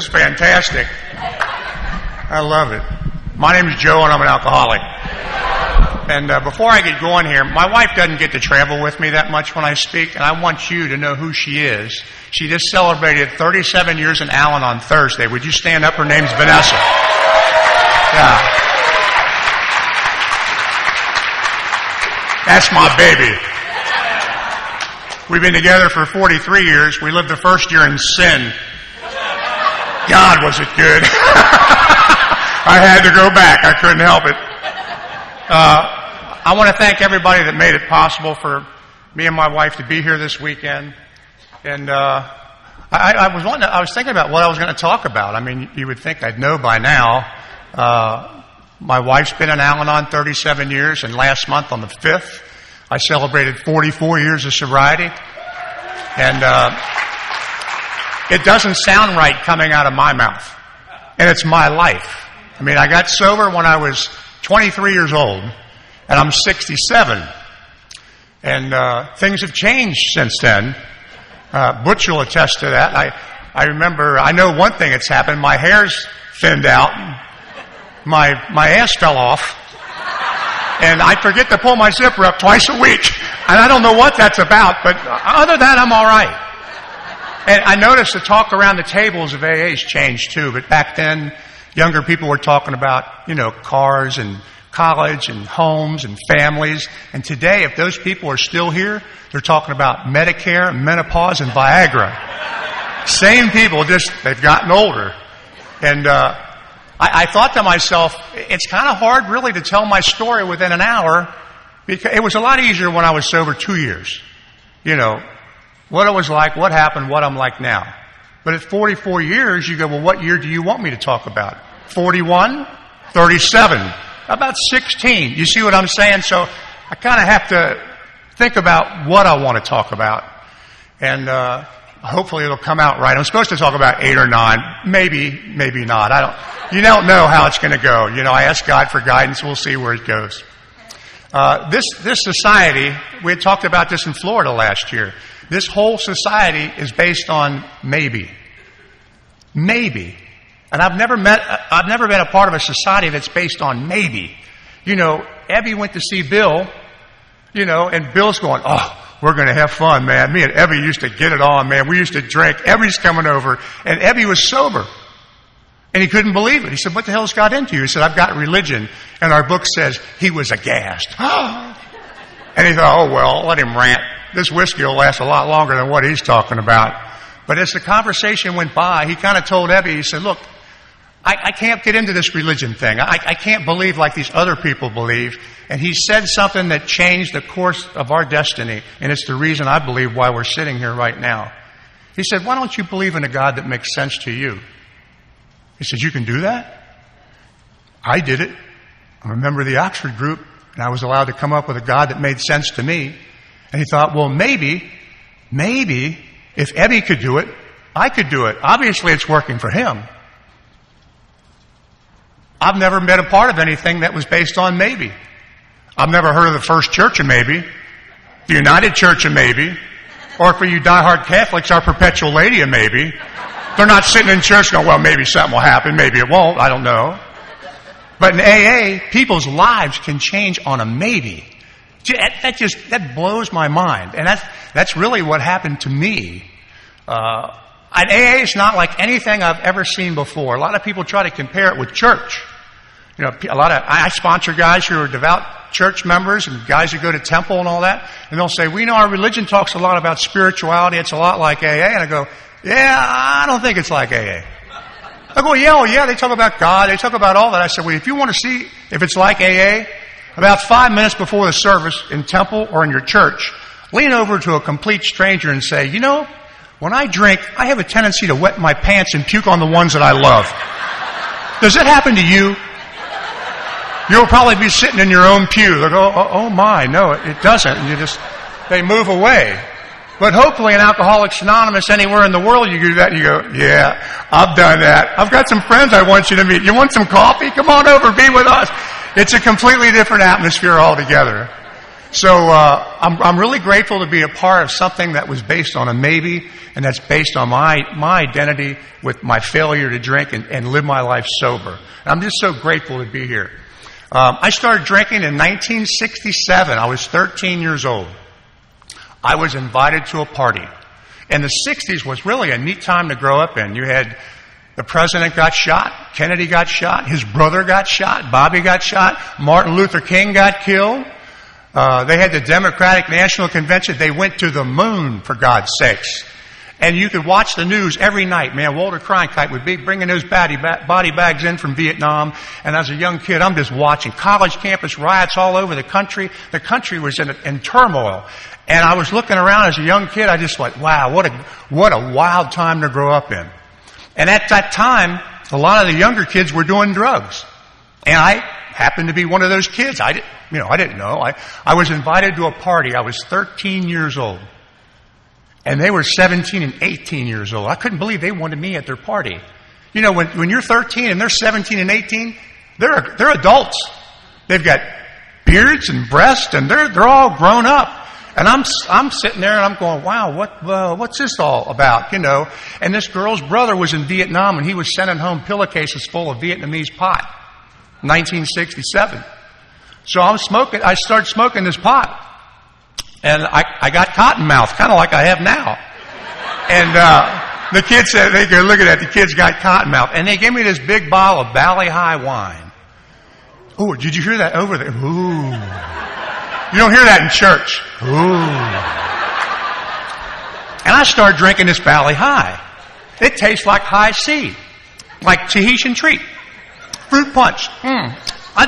is fantastic. I love it. My name is Joe, and I'm an alcoholic. And before I get going here, my wife doesn't get to travel with me that much when I speak, and I want you to know who she is. She just celebrated 37 years in Allen on Thursday. Would you stand up? Her name's Vanessa. Yeah. That's my baby. We've been together for 43 years. We lived the first year in sin. God, was it good. I had to go back. I couldn't help it. I want to thank everybody that made it possible for me and my wife to be here this weekend. And I was thinking about what I was going to talk about. I mean, you would think I'd know by now. My wife's been in Al-Anon 37 years, and last month on the 5th, I celebrated 44 years of sobriety. And it doesn't sound right coming out of my mouth. And it's my life. I mean, I got sober when I was 23 years old, and I'm 67. And things have changed since then. Butch will attest to that. I remember, I know one thing that's happened. My hair's thinned out. My ass fell off. And I forget to pull my zipper up twice a week. And I don't know what that's about, but other than that, I'm all right. And I noticed the talk around the tables of AA's changed too. But back then, younger people were talking about, cars and college and homes and families. And today, if those people are still here, they're talking about Medicare, menopause, and Viagra. Same people, just they've gotten older. And I thought to myself, it's kind of hard really to tell my story within an hour, because it was a lot easier when I was sober 2 years. What it was like, what happened, what I'm like now. But at 44 years, you go, well, what year do you want me to talk about? 41? 37? About 16. You see what I'm saying? So I kind of have to think about what I want to talk about. And hopefully it'll come out right. I'm supposed to talk about 8 or 9. Maybe not. You don't know how it's going to go. I ask God for guidance. We'll see where it goes. This society, we had talked about this in Florida last year. This whole society is based on maybe. Maybe. And I've never been a part of a society that's based on maybe. Evie went to see Bill, and Bill's going, oh, we're going to have fun, man. Me and Evie used to get it on, man. We used to drink. Evie's coming over. And Evie was sober. And he couldn't believe it. He said, what the hell's got into you? He said, I've got religion. And our book says he was aghast. And he thought, oh, well, let him rant. This whiskey will last a lot longer than what he's talking about. But as the conversation went by, he kind of told Evie, he said, look, I can't get into this religion thing. I can't believe like these other people believe. And he said something that changed the course of our destiny. And it's the reason I believe why we're sitting here right now. He said, why don't you believe in a God that makes sense to you? He said, you can do that? I did it. I'm a member of the Oxford group, and I was allowed to come up with a God that made sense to me. And he thought, well, maybe, if Evie could do it, I could do it. Obviously, it's working for him. I've never been a part of anything that was based on maybe. I've never heard of the First Church of Maybe, the United Church of Maybe, or for you diehard Catholics, our Perpetual Lady of Maybe. They're not sitting in church going, well, maybe something will happen, maybe it won't, I don't know. But in AA, people's lives can change on a maybe. That blows my mind. And that's really what happened to me. And AA is not like anything I've ever seen before. A lot of people try to compare it with church. I sponsor guys who are devout church members and guys who go to temple and all that. And they'll say, we know our religion talks a lot about spirituality. It's a lot like AA. And I go, yeah, I don't think it's like AA. I go, yeah, they talk about God. They talk about all that. I said, well, if you want to see if it's like AA, about 5 minutes before the service in temple or in your church, lean over to a complete stranger and say, when I drink, I have a tendency to wet my pants and puke on the ones that I love. Does it happen to you? You'll probably be sitting in your own pew. They'll go, oh my, no, it doesn't. And they move away. But hopefully in Alcoholics Anonymous, anywhere in the world, you do that and you go, yeah, I've done that. I've got some friends I want you to meet. You want some coffee? Come on over, be with us. It's a completely different atmosphere altogether. So I'm really grateful to be a part of something that was based on a maybe, and that's based on my identity with my failure to drink and live my life sober. And I'm just so grateful to be here. I started drinking in 1967. I was 13 years old. I was invited to a party. And the 60s was really a neat time to grow up in. You had the president got shot, Kennedy got shot, his brother got shot, Bobby got shot, Martin Luther King got killed. They had the Democratic National Convention. They went to the moon, for God's sakes. And you could watch the news every night. Man, Walter Cronkite would be bringing those body bags in from Vietnam. And as a young kid, I'm just watching college campus riots all over the country. The country was in turmoil. And I was looking around as a young kid. I just like, wow, what a wild time to grow up in. And at that time, a lot of the younger kids were doing drugs. And I happened to be one of those kids. I didn't know. I was invited to a party. I was 13 years old. And they were 17 and 18 years old. I couldn't believe they wanted me at their party. You know, when you're 13 and they're 17 and 18, they're adults. They've got beards and breasts, and they're all grown up. And I'm sitting there and I'm going, wow, what's this all about? You know. And this girl's brother was in Vietnam, and he was sending home pillowcases full of Vietnamese pot. 1967. So I started smoking this pot. And I got cotton mouth, kind of like I have now. And the kids said, they go, look at that, the kid's got cotton mouth. And they gave me this big bottle of Valley High wine. Oh, did you hear that over there? Ooh. You don't hear that in church. Ooh. And I started drinking this Valley High. It tastes like high C, like Tahitian treat. Fruit punch. I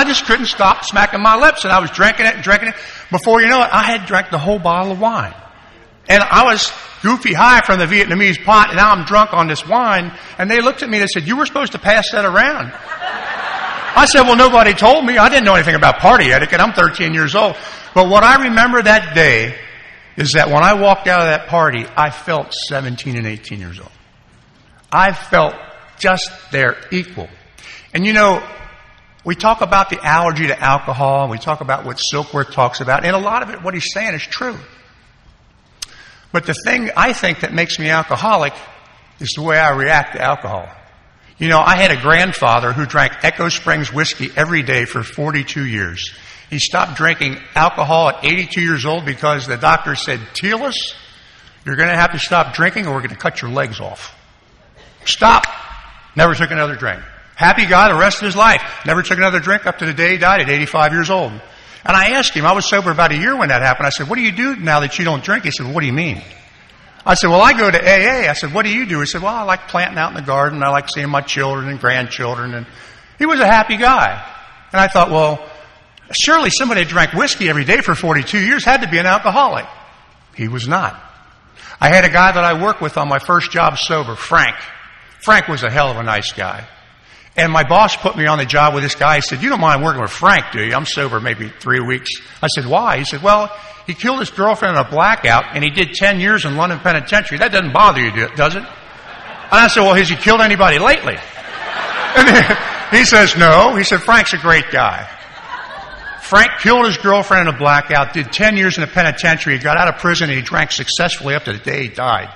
just couldn't stop smacking my lips, and I was drinking it. Before you know it, I had drank the whole bottle of wine. And I was goofy high from the Vietnamese pot, and now I'm drunk on this wine. And they looked at me and they said, you were supposed to pass that around. I said, well, nobody told me. I didn't know anything about party etiquette. I'm 13 years old. But what I remember that day is that when I walked out of that party, I felt 17 and 18 years old. I felt just their equal. And you know, we talk about the allergy to alcohol, and we talk about what Silkworth talks about, and a lot of it, what he's saying is true. But the thing I think that makes me alcoholic is the way I react to alcohol. You know, I had a grandfather who drank Echo Springs whiskey every day for 42 years. He stopped drinking alcohol at 82 years old because the doctor said, Teelis, you're going to have to stop drinking or we're going to cut your legs off. Stop. Never took another drink. Happy guy the rest of his life. Never took another drink up to the day he died at 85 years old. And I asked him, I was sober about a year when that happened. I said, what do you do now that you don't drink? He said, well, what do you mean? I said, well, I go to AA. I said, what do you do? He said, well, I like planting out in the garden. I like seeing my children and grandchildren. And he was a happy guy. And I thought, well, surely somebody that drank whiskey every day for 42 years had to be an alcoholic. He was not. I had a guy that I worked with on my first job sober, Frank. Frank was a hell of a nice guy. And my boss put me on the job with this guy. He said, you don't mind working with Frank, do you? I'm sober maybe 3 weeks. I said, why? He said, well, he killed his girlfriend in a blackout, and he did 10 years in London Penitentiary. That doesn't bother you, does it? And I said, well, has he killed anybody lately? And he says, no. He said, Frank's a great guy. Frank killed his girlfriend in a blackout, did 10 years in the penitentiary. He got out of prison, and he drank successfully up to the day he died.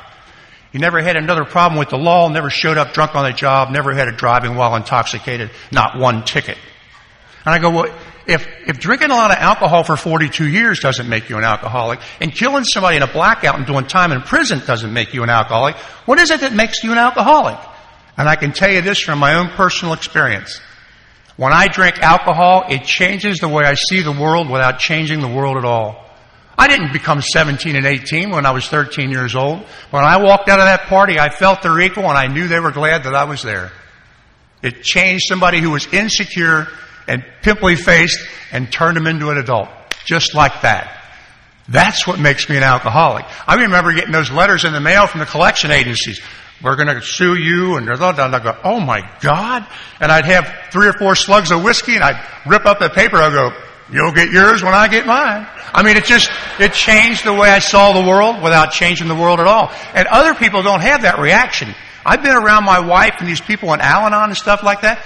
He never had another problem with the law, never showed up drunk on the job, never had a driving while intoxicated, not one ticket. And I go, well, if drinking a lot of alcohol for 42 years doesn't make you an alcoholic, and killing somebody in a blackout and doing time in prison doesn't make you an alcoholic, what is it that makes you an alcoholic? And I can tell you this from my own personal experience. When I drink alcohol, it changes the way I see the world without changing the world at all. I didn't become 17 and 18 when I was 13 years old. When I walked out of that party, I felt their equal, and I knew they were glad that I was there. It changed somebody who was insecure and pimply-faced and turned them into an adult. Just like that. That's what makes me an alcoholic. I remember getting those letters in the mail from the collection agencies. We're going to sue you, and I go, oh my God. And I'd have 3 or 4 slugs of whiskey, and I'd rip up the paper. I'd go, you'll get yours when I get mine. I mean, it changed the way I saw the world without changing the world at all. And other people don't have that reaction. I've been around my wife and these people in Al-Anon and stuff like that.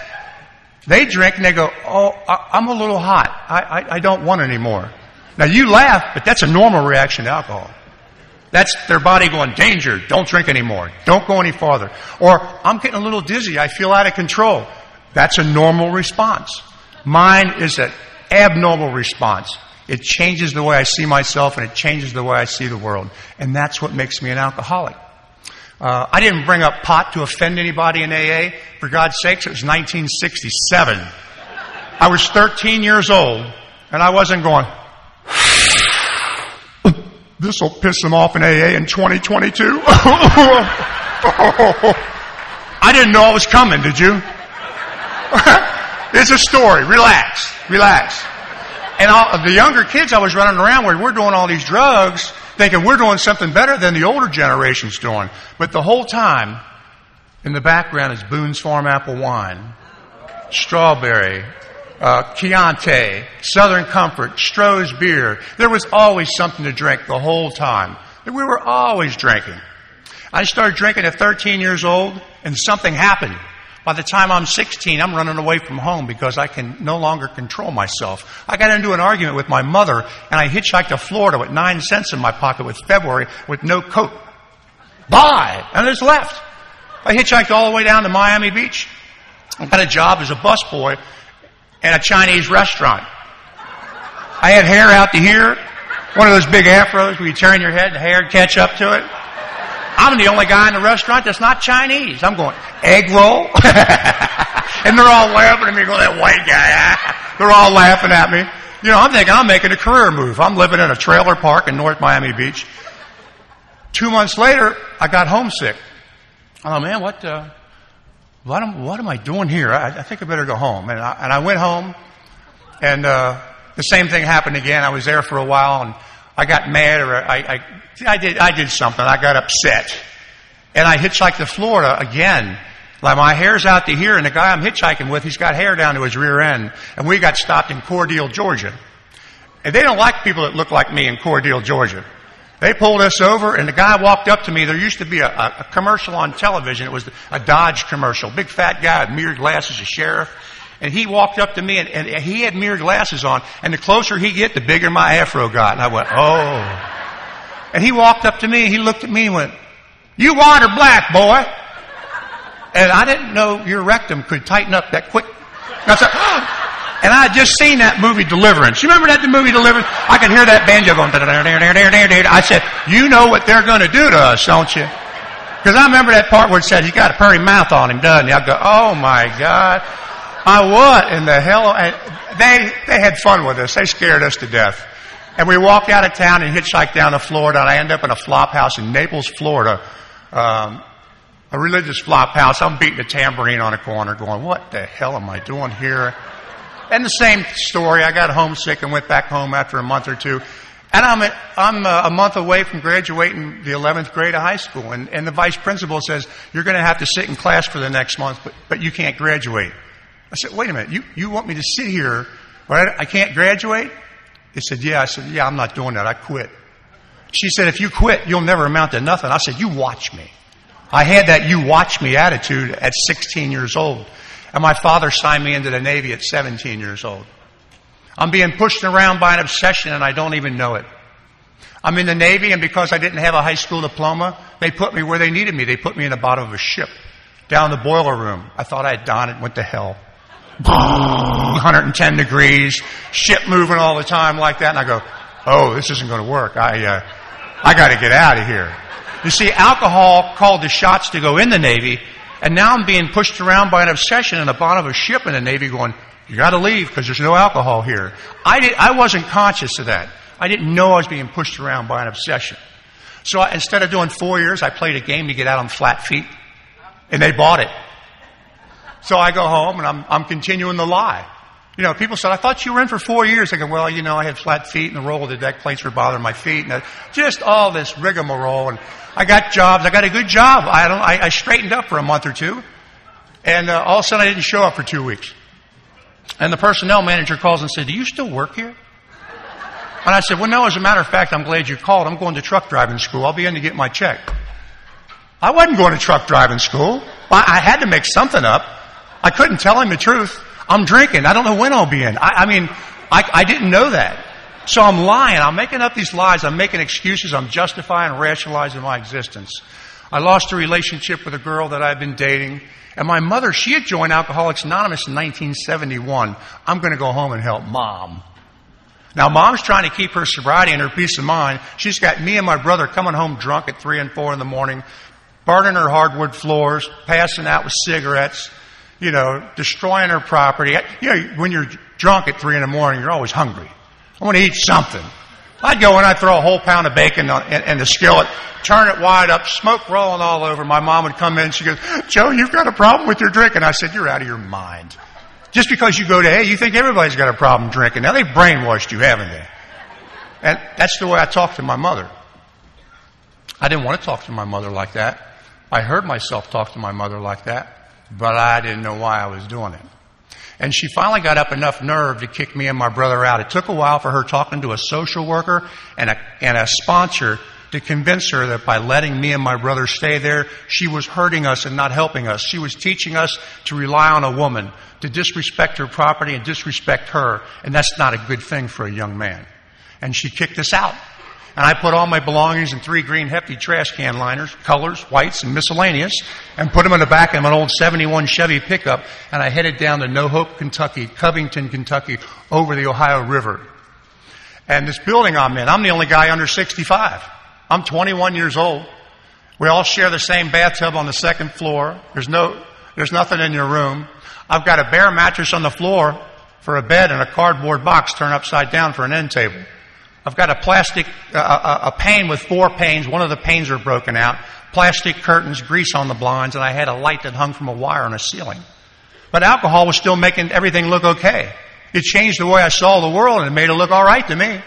They drink and they go, oh, I'm a little hot. I don't want any more. Now you laugh, but that's a normal reaction to alcohol. That's their body going, danger, don't drink anymore. Don't go any farther. Or, I'm getting a little dizzy, I feel out of control. That's a normal response. Mine is an abnormal response. It changes the way I see myself and it changes the way I see the world. And that's what makes me an alcoholic. I didn't bring up pot to offend anybody in AA. For God's sakes, it was 1967. I was 13 years old and I wasn't going, this will piss them off in AA in 2022. I didn't know it was coming, did you? It's a story. Relax. Relax. And the younger kids I was running around with, we're doing all these drugs, thinking we're doing something better than the older generation's doing. But the whole time, in the background is Boone's Farm apple wine, strawberry, Chianti, Southern Comfort, Stroh's beer. There was always something to drink the whole time. We were always drinking. I started drinking at 13 years old, and something happened. By the time I'm 16, I'm running away from home because I can no longer control myself. I got into an argument with my mother, and I hitchhiked to Florida with 9 cents in my pocket with February with no coat. Bye! And I just left. I hitchhiked all the way down to Miami Beach. I got a job as a busboy in a Chinese restaurant. I had hair out to here, one of those big afros where you turn your head and the hair would catch up to it. I'm the only guy in the restaurant that's not Chinese. I'm going, egg roll? And they're all laughing at me, going, that white guy. They're all laughing at me. You know, I'm thinking I'm making a career move. I'm living in a trailer park in North Miami Beach. 2 months later, I got homesick. Oh man, what am I doing here? I think I better go home. And I went home, and the same thing happened again. I was there for a while, and I got mad, or I did something. I got upset, and I hitchhiked to Florida again. Like my hair's out to here, and the guy I'm hitchhiking with, he's got hair down to his rear end, and we got stopped in Cordele, Georgia. And they don't like people that look like me in Cordele, Georgia. They pulled us over, and the guy walked up to me. There used to be a commercial on television. It was a Dodge commercial. Big fat guy with mirrored glasses, a sheriff. And he walked up to me, and he had mirrored glasses on. And the closer he get, the bigger my afro got. And I went, oh. And he walked up to me, and he looked at me and went, you white or black, boy? And I didn't know your rectum could tighten up that quick. And I said, oh. And I had just seen that movie Deliverance. You remember that, the movie Deliverance? I can hear that banjo going. I said, you know what they're going to do to us, don't you? Because I remember that part where it said, he's got a furry mouth on him, doesn't he? I go, oh my God. What in the hell? And they had fun with us. They scared us to death. And we walked out of town and hitchhiked down to Florida, and I ended up in a flop house in Naples, Florida. A religious flop house. I'm beating a tambourine on a corner going, what the hell am I doing here? And the same story. I got homesick and went back home after a month or two. And I'm a month away from graduating the 11th grade of high school. And the vice principal says, you're going to have to sit in class for the next month, but you can't graduate. I said, wait a minute. You want me to sit here, right? I can't graduate? They said, yeah. I said, yeah, I'm not doing that. I quit. She said, if you quit, you'll never amount to nothing. I said, you watch me. I had that you watch me attitude at 16 years old. And my father signed me into the Navy at 17 years old. I'm being pushed around by an obsession and I don't even know it. I'm in the Navy, and because I didn't have a high school diploma, they put me where they needed me. They put me in the bottom of a ship, down in the boiler room. I thought I had done it, went to hell. 110 degrees, ship moving all the time like that. And I go, oh, this isn't going to work. I got to get out of here. You see, alcohol called the shots to go in the Navy. And now I'm being pushed around by an obsession in the bottom of a ship in the Navy going, you got to leave because there's no alcohol here. I wasn't conscious of that. I didn't know I was being pushed around by an obsession. So instead of doing 4 years, I played a game to get out on flat feet. And they bought it. So I go home and I'm continuing the lie. You know, people said, I thought you were in for 4 years. I go, well, you know, I had flat feet and the roll of the deck plates were bothering my feet. And just all this rigmarole. And I got jobs. I got a good job. I straightened up for a month or two. And all of a sudden I didn't show up for 2 weeks. And the personnel manager calls and said, do you still work here? And I said, well, no, as a matter of fact, I'm glad you called. I'm going to truck driving school. I'll be in to get my check. I wasn't going to truck driving school. I had to make something up. I couldn't tell him the truth. I'm drinking. I don't know when I'll be in. I didn't know that. So I'm lying. I'm making up these lies. I'm making excuses. I'm justifying, rationalizing my existence. I lost a relationship with a girl that I'd been dating. And my mother, she had joined Alcoholics Anonymous in 1971. I'm going to go home and help Mom. Now, Mom's trying to keep her sobriety and her peace of mind. She's got me and my brother coming home drunk at 3 and 4 in the morning, burning her hardwood floors, passing out with cigarettes, destroying her property. When you're drunk at 3 in the morning, you're always hungry. I want to eat something. I'd go in, I'd throw a whole pound of bacon in the skillet, turn it wide up, smoke rolling all over. My mom would come in, she goes, Joe, you've got a problem with your drinking. I said, you're out of your mind. Just because you go to A, you think everybody's got a problem drinking. Now, they've brainwashed you, haven't they? And that's the way I talk to my mother. I didn't want to talk to my mother like that. I heard myself talk to my mother like that, but I didn't know why I was doing it. And she finally got up enough nerve to kick me and my brother out. It took a while for her talking to a social worker and a sponsor to convince her that by letting me and my brother stay there, she was hurting us and not helping us. She was teaching us to rely on a woman, to disrespect her property and disrespect her. And that's not a good thing for a young man. And she kicked us out. And I put all my belongings in 3 green hefty trash can liners, colors, whites, and miscellaneous, and put them in the back of an old 71 Chevy pickup, and I headed down to No Hope, Kentucky, Covington, Kentucky, over the Ohio River. And this building I'm in, I'm the only guy under 65. I'm 21 years old. We all share the same bathtub on the 2nd floor. There's nothing in your room. I've got a bare mattress on the floor for a bed and a cardboard box turned upside down for an end table. I've got a plastic, a pane with 4 panes. One of the panes are broken out. Plastic curtains, grease on the blinds, and I had a light that hung from a wire on a ceiling. But alcohol was still making everything look okay. It changed the way I saw the world and it made it look all right to me.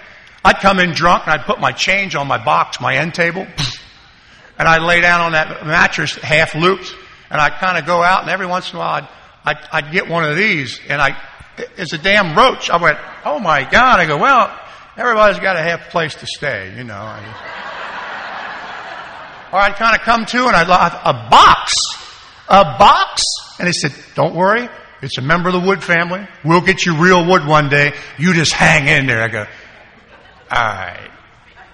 I'd come in drunk and I'd put my change on my box, my end table, and I'd lay down on that mattress half looped, and I'd kind of go out, and every once in a while I'd get one of these, and it's a damn roach. I went, oh my God. I go, well, everybody's got to have a place to stay, Or I'd kind of come to and I'd a box. And they said, don't worry. It's a member of the Wood family. We'll get you real wood one day. You just hang in there. I go, all right.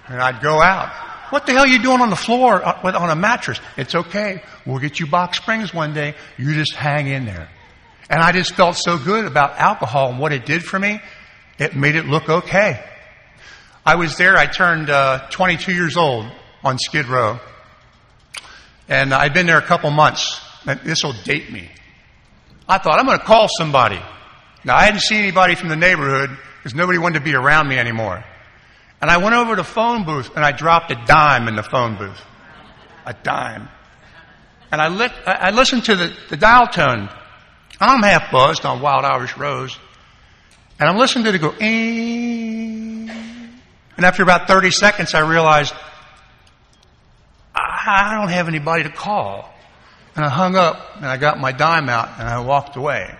And I'd go out. What the hell are you doing on the floor on a mattress? It's okay. We'll get you box springs one day. You just hang in there. And I just felt so good about alcohol and what it did for me. It made it look okay. I was there. I turned 22 years old on Skid Row. And I'd been there a couple months. This will date me. I thought, I'm going to call somebody. Now, I hadn't seen anybody from the neighborhood because nobody wanted to be around me anymore. And I went over to the phone booth and I dropped a dime in the phone booth. A dime. And I listened to the dial tone. I'm half buzzed on Wild Irish Rose. And I'm listening to it go, and after about 30 seconds, I realized I don't have anybody to call. And I hung up, and I got my dime out, and I walked away.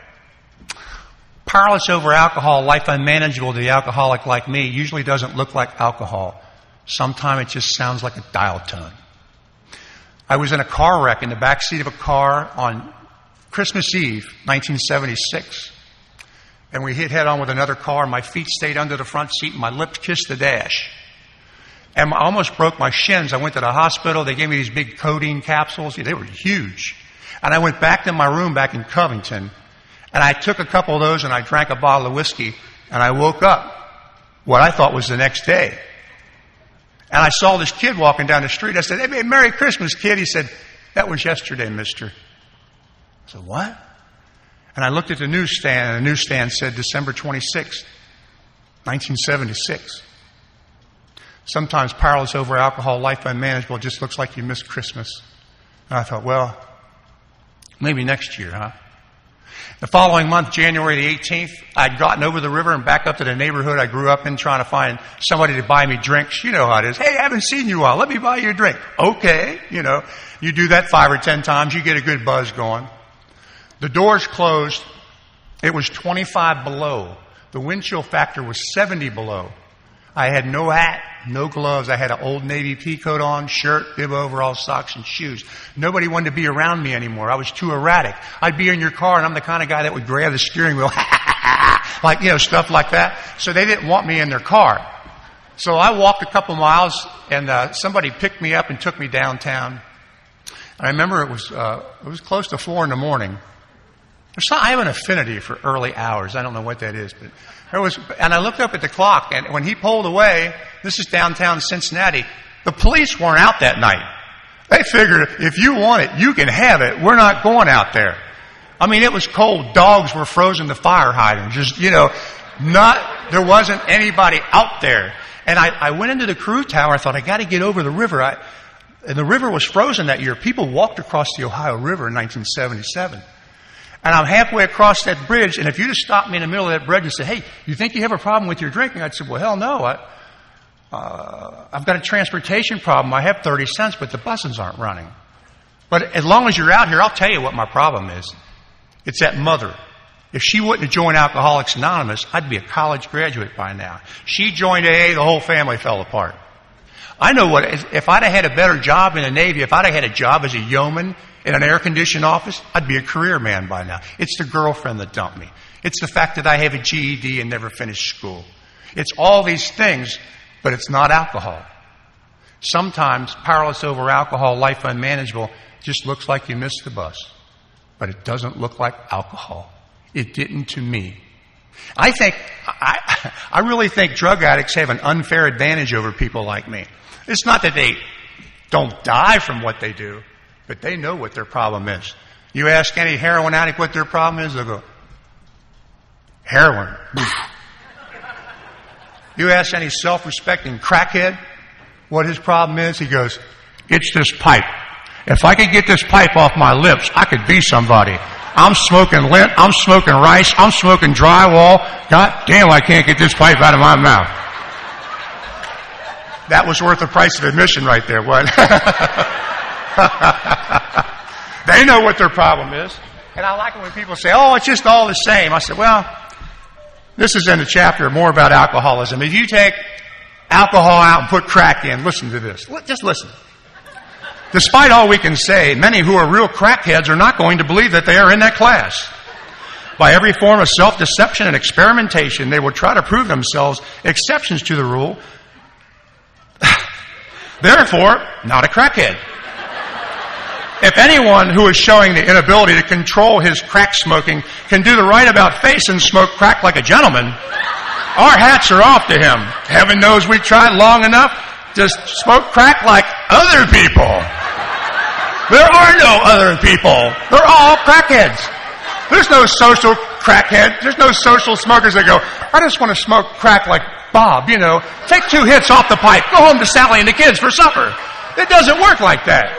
Powerless over alcohol, life unmanageable to the alcoholic like me, usually doesn't look like alcohol. Sometimes it just sounds like a dial tone. I was in a car wreck in the back seat of a car on Christmas Eve, 1976. And we hit head on with another car. My feet stayed under the front seat and my lips kissed the dash. And I almost broke my shins. I went to the hospital. They gave me these big codeine capsules. They were huge. And I went back to my room back in Covington. And I took a couple of those and I drank a bottle of whiskey. And I woke up what I thought was the next day. And I saw this kid walking down the street. I said, hey, Merry Christmas, kid. He said, that was yesterday, mister. I said, what? And I looked at the newsstand, and the newsstand said December 26th, 1976. Sometimes powerless over alcohol, life unmanageable, it just looks like you missed Christmas. And I thought, well, maybe next year, huh? The following month, January the 18th, I'd gotten over the river and back up to the neighborhood I grew up in trying to find somebody to buy me drinks. You know how it is. Hey, I haven't seen you in a while. Let me buy you a drink. Okay. You do that 5 or 10 times, you get a good buzz going. The doors closed. It was 25 below. The wind chill factor was 70 below. I had no hat, no gloves. I had an Old Navy pea coat on, shirt, bib overalls, socks, and shoes. Nobody wanted to be around me anymore. I was too erratic. I'd be in your car, and I'm the kind of guy that would grab the steering wheel, like, stuff like that. So they didn't want me in their car. So I walked a couple miles, and somebody picked me up and took me downtown. And I remember it was close to 4 a.m. I have an affinity for early hours. I don't know what that is, but and I looked up at the clock, and when he pulled away, this is downtown Cincinnati, the police weren't out that night. They figured, if you want it, you can have it. We're not going out there. I mean, it was cold. Dogs were frozen to fire hydrants. There wasn't anybody out there. And I went into the crew tower. I thought, I got to get over the river. And the river was frozen that year. People walked across the Ohio River in 1977. And I'm halfway across that bridge, and if you'd have stopped me in the middle of that bridge and said, hey, you think you have a problem with your drinking? I'd say, well, hell no. I've got a transportation problem. I have 30 cents, but the buses aren't running. But as long as you're out here, I'll tell you what my problem is. It's that mother. If she wouldn't have joined Alcoholics Anonymous, I'd be a college graduate by now. She joined AA, the whole family fell apart. I know if I'd have had a better job in the Navy, if I'd have had a job as a yeoman in an air-conditioned office, I'd be a career man by now. It's the girlfriend that dumped me. It's the fact that I have a GED and never finished school. It's all these things, but it's not alcohol. Sometimes powerless over alcohol, life unmanageable, just looks like you missed the bus. But it doesn't look like alcohol. It didn't to me. I really think drug addicts have an unfair advantage over people like me. It's not that they don't die from what they do, but they know what their problem is. You ask any heroin addict what their problem is, they'll go, heroin. You ask any self-respecting crackhead what his problem is, he goes, it's this pipe. If I could get this pipe off my lips, I could be somebody. I'm smoking lint, I'm smoking rice, I'm smoking drywall. God damn, I can't get this pipe out of my mouth. That was worth the price of admission right there, what? They know what their problem is. And I like it when people say, oh, it's just all the same. I said, well, this is in the chapter more about alcoholism. If you take alcohol out and put crack in, listen to this. Just listen. Despite all we can say, many who are real crackheads are not going to believe that they are in that class. By every form of self-deception and experimentation, they will try to prove themselves exceptions to the rule. Therefore, not a crackhead. If anyone who is showing the inability to control his crack smoking can do the right about face and smoke crack like a gentleman, our hats are off to him. Heaven knows we tried long enough to smoke crack like other people. There are no other people. They're all crackheads. There's no social crackhead. There's no social smokers that go, I just want to smoke crack like Bob, Take 2 hits off the pipe. Go home to Sally and the kids for supper. It doesn't work like that.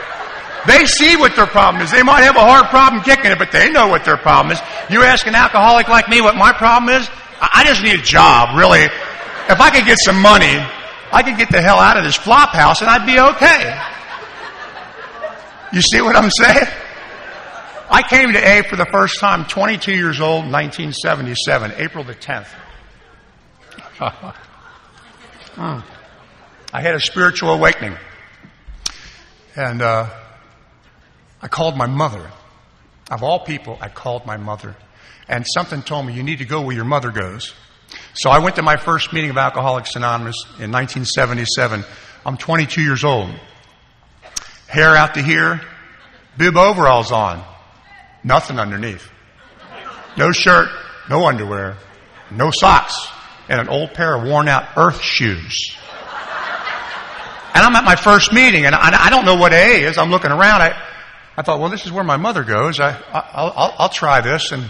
They see what their problem is. They might have a hard problem kicking it, but they know what their problem is. You ask an alcoholic like me what my problem is? I just need a job, really. If I could get some money, I could get the hell out of this flop house and I'd be okay. You see what I'm saying? I came to A for the first time, 22 years old, 1977, April the 10th. I had a spiritual awakening. And I called my mother. Of all people, I called my mother. And something told me, you need to go where your mother goes. So I went to my first meeting of Alcoholics Anonymous in 1977. I'm 22 years old. Hair out to here, bib overalls on, nothing underneath. No shirt, no underwear, no socks, and an old pair of worn out earth shoes. And I'm at my first meeting, and I don't know what AA is. I'm looking around. I thought, well, this is where my mother goes. I'll try this. And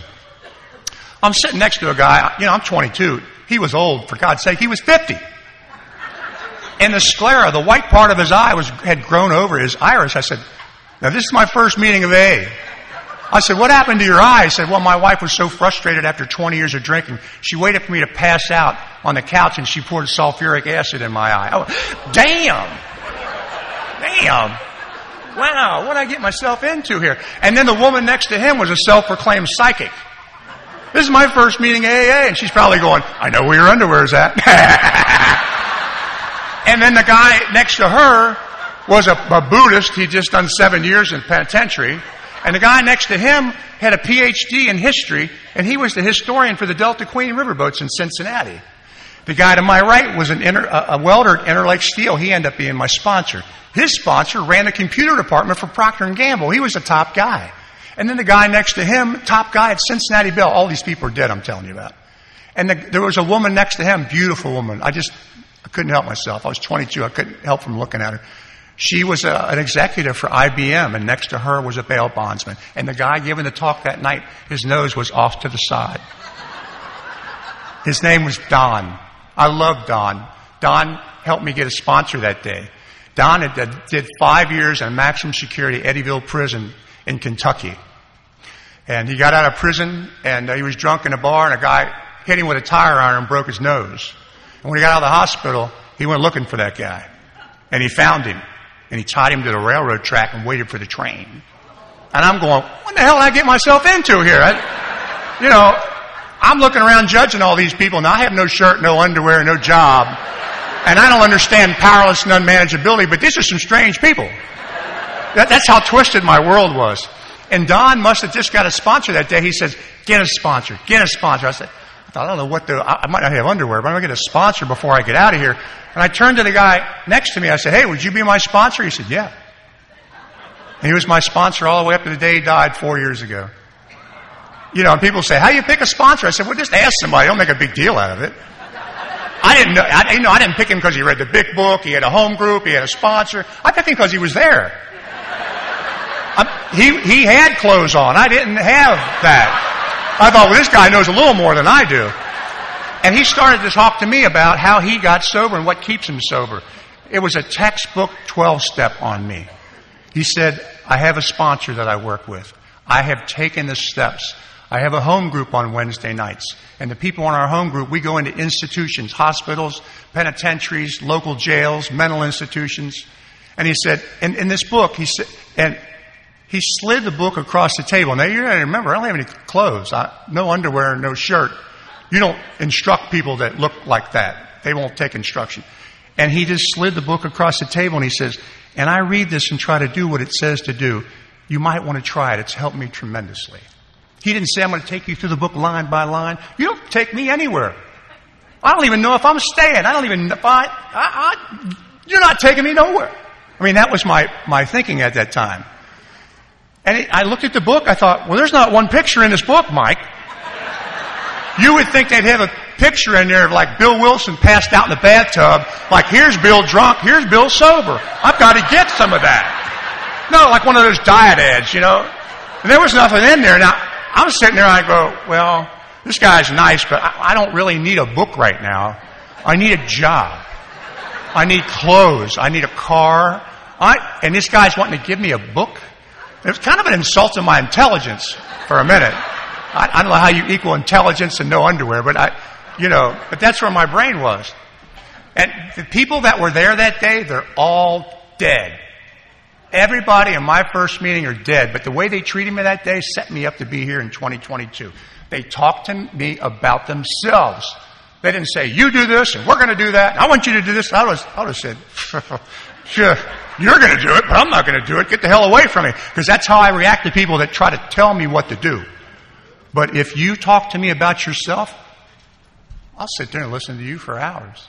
I'm sitting next to a guy. I'm 22. He was old, for God's sake. He was 50. And the sclera, the white part of his eye, had grown over his iris. I said, now this is my first meeting of AA. I said, what happened to your eye? He said, well, my wife was so frustrated after 20 years of drinking. She waited for me to pass out on the couch and she poured sulfuric acid in my eye. Oh, damn. Wow, what did I get myself into here? And then the woman next to him was a self-proclaimed psychic. This is my first meeting at AA, and she's probably going, I know where your underwear's at. And then the guy next to her was a Buddhist. He'd just done 7 years in penitentiary. And the guy next to him had a PhD in history, and he was the historian for the Delta Queen riverboats in Cincinnati. The guy to my right was a welder at Interlake Steel. He ended up being my sponsor. His sponsor ran the computer department for Procter & Gamble. He was a top guy. And then the guy next to him, top guy at Cincinnati Bell. All these people are dead, I'm telling you about. And there was a woman next to him, beautiful woman. I couldn't help myself. I was 22. I couldn't help from looking at her. She was an executive for IBM, and next to her was a bail bondsman. And the guy giving the talk that night, his nose was off to the side. His name was Don. I love Don. Don helped me get a sponsor that day. Don did 5 years in maximum security Eddyville prison in Kentucky. And he got out of prison, and he was drunk in a bar, and a guy hit him with a tire iron and broke his nose. And when he got out of the hospital, he went looking for that guy. And he found him. And he tied him to the railroad track and waited for the train. And I'm going, what the hell did I get myself into here? I'm looking around judging all these people, and I have no shirt, no underwear, no job. And I don't understand powerless and unmanageability, but these are some strange people. That's how twisted my world was. And Don must have just got a sponsor that day. He says, get a sponsor, get a sponsor. I don't know I might not have underwear, but I'm going to get a sponsor before I get out of here. And I turned to the guy next to me. I said, hey, would you be my sponsor? He said, yeah. And he was my sponsor all the way up to the day he died 4 years ago. And people say, how do you pick a sponsor? I said, well, just ask somebody. Don't make a big deal out of it. I didn't pick him because he read the big book. He had a home group. He had a sponsor. I picked him because he was there. He had clothes on. I didn't have that. I thought, well, this guy knows a little more than I do. And he started to talk to me about how he got sober and what keeps him sober. It was a textbook 12-step on me. He said, I have a sponsor that I work with. I have taken the steps. I have a home group on Wednesday nights. And the people in our home group, we go into institutions, hospitals, penitentiaries, local jails, mental institutions. And he said, in this book, he said, and he slid the book across the table. Now, you got to remember, I don't have any clothes. No underwear, no shirt. You don't instruct people that look like that. They won't take instruction. And he just slid the book across the table, and he says, and I read this and try to do what it says to do. You might want to try it. It's helped me tremendously. He didn't say, I'm going to take you through the book line by line. You don't take me anywhere. I don't even know if I'm staying. I don't even know if you're not taking me nowhere. I mean, that was my thinking at that time. And I looked at the book. I thought, well, there's not one picture in this book, Mike. You would think they'd have a picture in there of like Bill Wilson passed out in the bathtub. Like, here's Bill drunk, here's Bill sober. I've got to get some of that. No, like one of those diet ads, And there was nothing in there. Now, I'm sitting there and I go, well, this guy's nice, but I don't really need a book right now. I need a job. I need clothes. I need a car. And this guy's wanting to give me a book? It was kind of an insult to my intelligence for a minute. I don't know how you equal intelligence and no underwear, but but that's where my brain was. And the people that were there that day, they're all dead. Everybody in my first meeting are dead, but the way they treated me that day set me up to be here in 2022. They talked to me about themselves. They didn't say, you do this and we're going to do that. I want you to do this. I would have said, sure, you're going to do it, but I'm not going to do it. Get the hell away from me. Because that's how I react to people that try to tell me what to do. But if you talk to me about yourself, I'll sit there and listen to you for hours.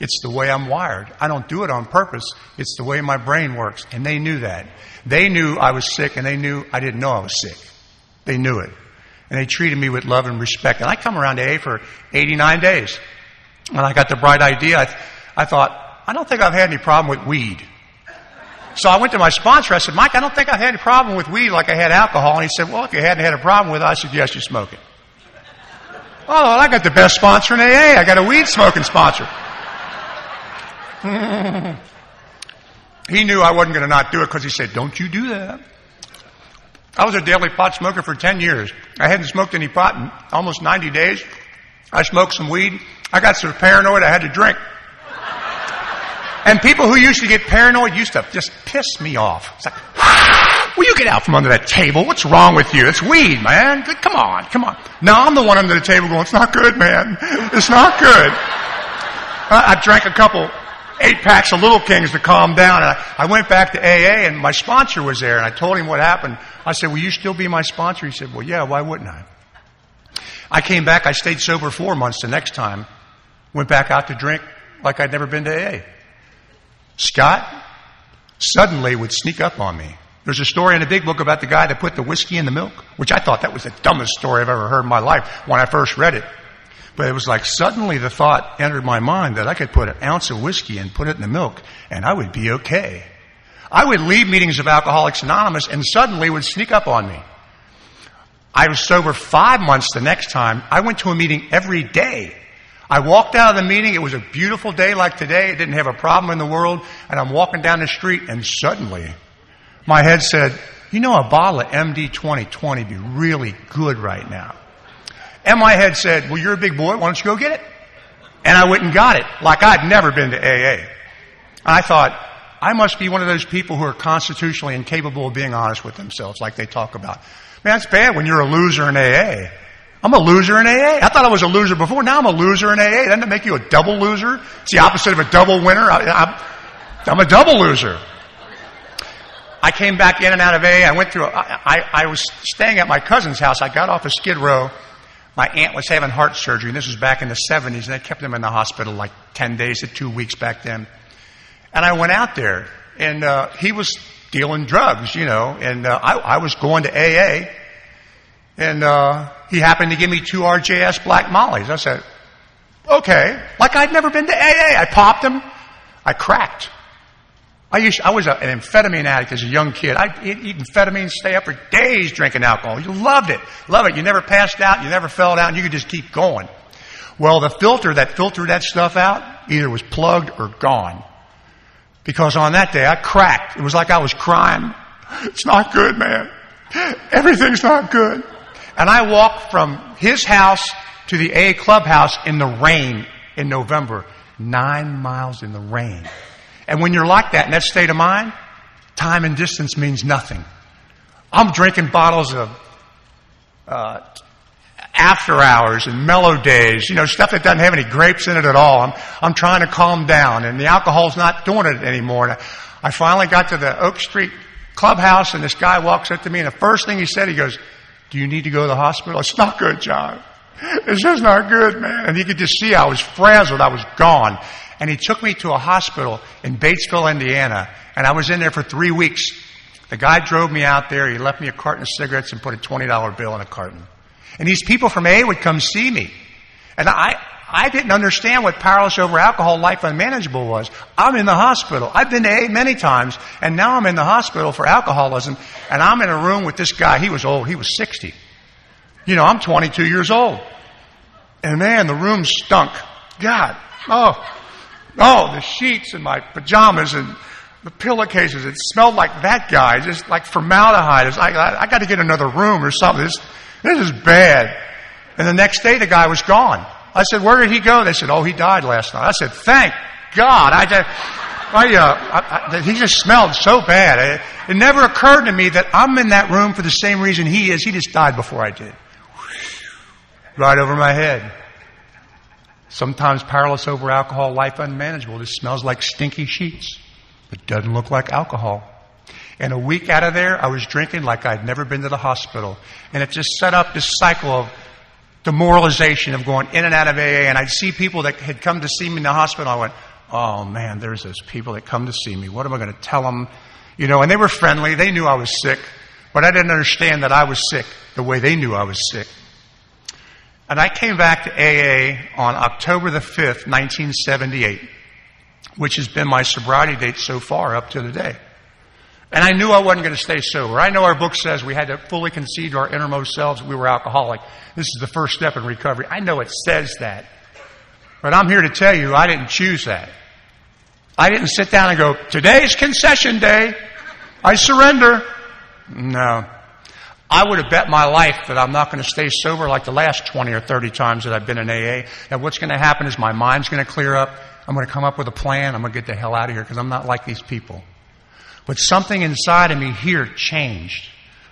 It's the way I'm wired. I don't do it on purpose. It's the way my brain works. And they knew that. They knew I was sick, and they knew I didn't know I was sick. They knew it. And they treated me with love and respect. And I come around to AA for 89 days. When I got the bright idea, I thought, I don't think I've had any problem with weed. So I went to my sponsor. I said, Mike, I don't think I've had any problem with weed like I had alcohol. And he said, well, if you hadn't had a problem with it, I suggest you smoke it. Oh, I got the best sponsor in AA. I got a weed smoking sponsor. He knew I wasn't going to not do it because he said, don't you do that. I was a daily pot smoker for 10 years. I hadn't smoked any pot in almost 90 days. I smoked some weed. I got so paranoid I had to drink. And people who used to get paranoid used to just piss me off. It's like, will you get out from under that table? What's wrong with you? It's weed, man. Come on. Now I'm the one under the table going, it's not good, man. It's not good. I drank a couple 8 packs of Little Kings to calm down. And I went back to AA, and my sponsor was there, and I told him what happened. I said, will you still be my sponsor? He said, well, yeah, why wouldn't I? I came back. I stayed sober 4 months the next time. Went back out to drink like I'd never been to AA. Scott suddenly would sneak up on me. There's a story in the big book about the guy that put the whiskey in the milk, which I thought that was the dumbest story I've ever heard in my life when I first read it. But it was like suddenly the thought entered my mind that I could put an ounce of whiskey and put it in the milk and I would be okay. I would leave meetings of Alcoholics Anonymous and suddenly would sneak up on me. I was sober 5 months the next time. I went to a meeting every day. I walked out of the meeting. It was a beautiful day like today. It didn't have a problem in the world. And I'm walking down the street and suddenly my head said, you know, a bottle of MD 2020 would be really good right now. And my head said, well, you're a big boy. Why don't you go get it? And I went and got it like I'd never been to AA. And I thought, I must be one of those people who are constitutionally incapable of being honest with themselves like they talk about. Man, that's bad when you're a loser in AA. I'm a loser in AA. I thought I was a loser before. Now I'm a loser in AA. Doesn't it make you a double loser? It's the opposite of a double winner. I'm a double loser. I came back in and out of AA. I went through, I was staying at my cousin's house. I got off of Skid Row. My aunt was having heart surgery, and this was back in the 70s, and they kept him in the hospital like 10 days to 2 weeks back then. And I went out there, and he was dealing drugs, you know, and I was going to AA, and he happened to give me 2 RJS Black Mollies. I said, okay, like I'd never been to AA. I popped them. I cracked. I was an amphetamine addict as a young kid. I'd eat amphetamine, stay up for days drinking alcohol. You loved it. Love it. You never passed out. You never fell down. You could just keep going. Well, the filter that filtered that stuff out either was plugged or gone. Because on that day, I cracked. It was like I was crying. It's not good, man. Everything's not good. And I walked from his house to the AA clubhouse in the rain in November. 9 miles in the rain. And when you're like that, in that state of mind, time and distance means nothing. I'm drinking bottles of After Hours and Mellow Days, you know, stuff that doesn't have any grapes in it at all. I'm trying to calm down, and the alcohol's not doing it anymore. And I finally got to the Oak Street clubhouse, and this guy walks up to me, and the first thing he said, he goes, do you need to go to the hospital? It's not good, John. It's just not good, man. And he could just see I was frazzled. I was gone. And he took me to a hospital in Batesville, Indiana, and I was in there for 3 weeks. The guy drove me out there. He left me a carton of cigarettes and put a $20 bill in a carton. And these people from AA would come see me. And I didn't understand what powerless over alcohol, life unmanageable was. I'm in the hospital. I've been to AA many times, and now I'm in the hospital for alcoholism, and I'm in a room with this guy. He was old. He was 60. You know, I'm 22 years old. And man, the room stunk. God, oh, the sheets and my pajamas and the pillowcases. It smelled like that guy, just like formaldehyde. It's like, I got to get another room or something. This is bad. And the next day, the guy was gone. I said, where did he go? They said, oh, he died last night. I said, thank God. He just smelled so bad. It never occurred to me that I'm in that room for the same reason he is. He just died before I did. Right over my head. Sometimes powerless over alcohol, life unmanageable. This smells like stinky sheets. It doesn't look like alcohol. And a week out of there, I was drinking like I'd never been to the hospital. And it just set up this cycle of demoralization of going in and out of AA. And I'd see people that had come to see me in the hospital. I went, oh man, there's those people that come to see me. What am I going to tell them? You know, and they were friendly. They knew I was sick. But I didn't understand that I was sick the way they knew I was sick. And I came back to AA on October the 5th, 1978, which has been my sobriety date so far up to today. And I knew I wasn't going to stay sober. I know our book says we had to fully concede to our innermost selves we were alcoholic. This is the first step in recovery. I know it says that. But I'm here to tell you I didn't choose that. I didn't sit down and go, today's concession day. I surrender. No. I would have bet my life that I'm not going to stay sober like the last 20 or 30 times that I've been in AA. That what's going to happen is my mind's going to clear up. I'm going to come up with a plan. I'm going to get the hell out of here because I'm not like these people. But something inside of me here changed.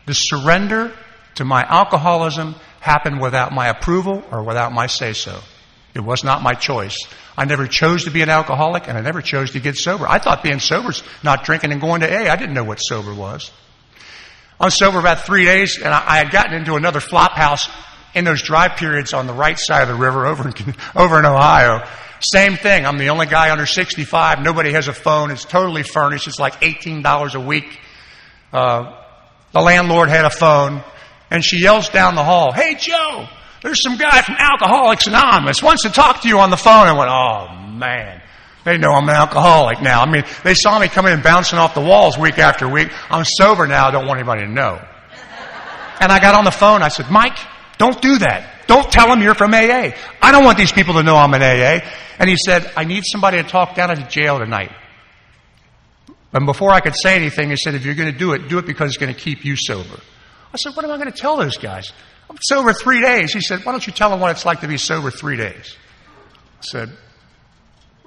The surrender to my alcoholism happened without my approval or without my say-so. It was not my choice. I never chose to be an alcoholic, and I never chose to get sober. I thought being sober is not drinking and going to AA. I didn't know what sober was. I was sober about 3 days, and I had gotten into another flop house in those dry periods on the right side of the river over in Ohio. Same thing. I'm the only guy under 65. Nobody has a phone. It's totally furnished. It's like $18 a week. The landlord had a phone, and she yells down the hall, "Hey, Joe, there's some guy from Alcoholics Anonymous wants to talk to you on the phone." I went, "Oh, man. They know I'm an alcoholic now." I mean, they saw me coming in bouncing off the walls week after week. I'm sober now. I don't want anybody to know. And I got on the phone. I said, "Mike, don't do that. Don't tell them you're from AA. I don't want these people to know I'm in AA." And he said, "I need somebody to talk down at the jail tonight." And before I could say anything, he said, "If you're going to do it because it's going to keep you sober." I said, "What am I going to tell those guys? I'm sober 3 days." He said, "Why don't you tell them what it's like to be sober 3 days?" I said,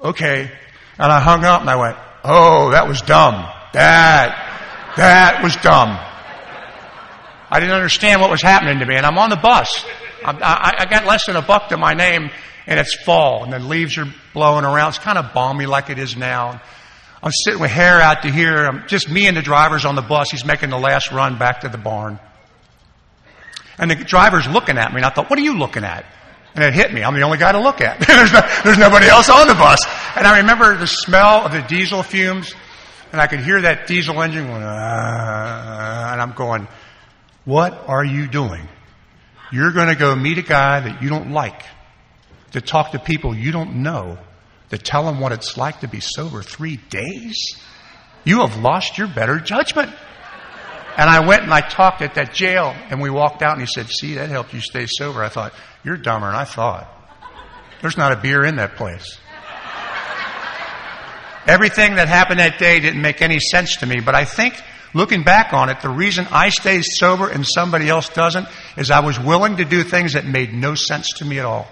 "Okay." And I hung up and I went, "Oh, that was dumb. That was dumb." I didn't understand what was happening to me. And I'm on the bus. I got less than $1 to my name, and it's fall, and the leaves are blowing around. It's kind of balmy like it is now. I'm sitting with hair out to here. Just me and the driver's on the bus. He's making the last run back to the barn. And the driver's looking at me, and I thought, "What are you looking at?" And it hit me. I'm the only guy to look at. There's nobody else on the bus. And I remember the smell of the diesel fumes, and I could hear that diesel engine going, and I'm going, "What are you doing? You're going to go meet a guy that you don't like, to talk to people you don't know, to tell them what it's like to be sober 3 days? You have lost your better judgment." And I went and I talked at that jail, and we walked out, and he said, "See, that helped you stay sober." I thought, "You're dumber than I thought. There's not a beer in that place." Everything that happened that day didn't make any sense to me, but I think, looking back on it, the reason I stayed sober and somebody else doesn't is I was willing to do things that made no sense to me at all.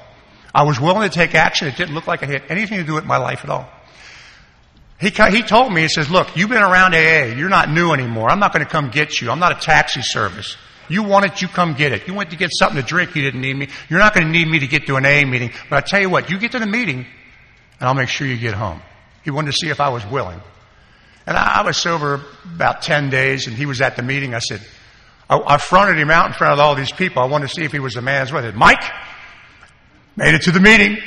I was willing to take action. It didn't look like it had anything to do with my life at all. He told me, he says, "Look, you've been around AA. You're not new anymore. I'm not going to come get you. I'm not a taxi service. You want it, you come get it. You went to get something to drink, you didn't need me. You're not going to need me to get to an AA meeting. But I tell you what, you get to the meeting, and I'll make sure you get home." He wanted to see if I was willing. And I was sober about 10 days, and he was at the meeting. I said, I fronted him out in front of all these people. I wanted to see if he was a man as well. I said, "Mike, made it to the meeting.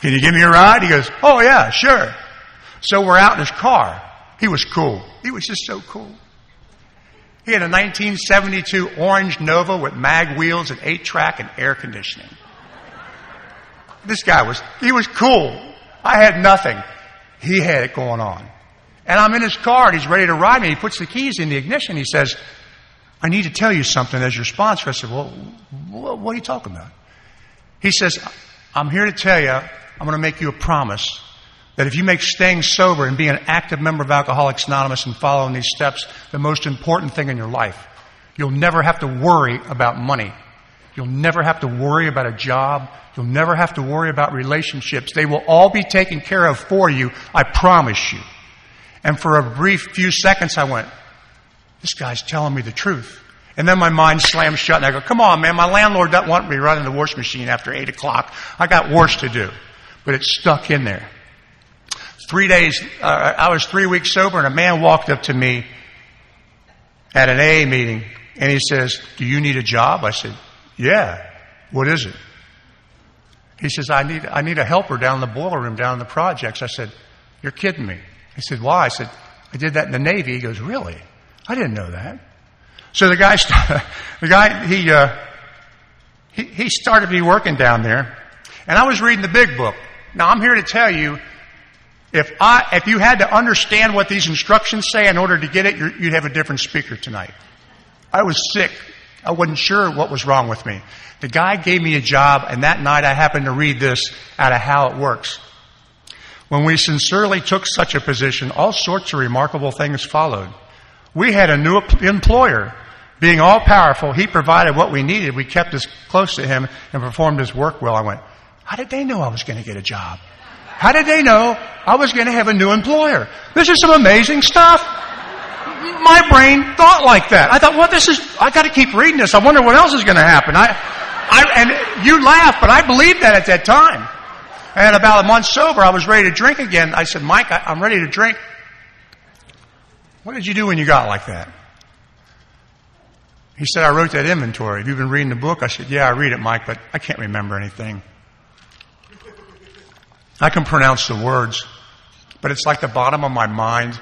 Can you give me a ride?" He goes, "Oh, yeah, sure." So we're out in his car. He was cool. He was just so cool. He had a 1972 orange Nova with mag wheels and 8-track and air conditioning. This guy he was cool. I had nothing. He had it going on. And I'm in his car, and he's ready to ride me. He puts the keys in the ignition. He says, "I need to tell you something as your sponsor." I said, "Well, what are you talking about?" He says, "I'm here to tell you, I'm going to make you a promise that if you make staying sober and being an active member of Alcoholics Anonymous and following these steps the most important thing in your life, you'll never have to worry about money. You'll never have to worry about a job. You'll never have to worry about relationships. They will all be taken care of for you. I promise you." And for a brief few seconds, I went, "This guy's telling me the truth." And then my mind slammed shut, and I go, "Come on, man, my landlord doesn't want me running the wash machine after 8 o'clock. I got worse to do." But it stuck in there. 3 days, I was 3 weeks sober, and a man walked up to me at an AA meeting, and he says, "Do you need a job?" I said, "Yeah. What is it?" He says, I need a helper down in the boiler room, down in the projects." I said, "You're kidding me." He said, "Why?" I said, "I did that in the Navy." He goes, "Really? I didn't know that." So the guy he started me working down there, and I was reading the big book. Now I'm here to tell you, if you had to understand what these instructions say in order to get it, you'd have a different speaker tonight. I was sick. I wasn't sure what was wrong with me. The guy gave me a job, and that night I happened to read this out of How It Works. "When we sincerely took such a position, all sorts of remarkable things followed. We had a new employer. Being all-powerful, he provided what we needed. We kept us close to him and performed his work well." I went, "How did they know I was going to get a job? How did they know I was going to have a new employer? This is some amazing stuff." My brain thought like that. I thought, I got to keep reading this. I wonder what else is going to happen. And you laugh, but I believed that at that time. And about a month sober, I was ready to drink again. I said, Mike, I'm ready to drink. What did you do when you got like that? He said, I wrote that inventory. Have you been reading the book? I said, yeah, I read it, Mike, but I can't remember anything. I can pronounce the words, but it's like the bottom of my mind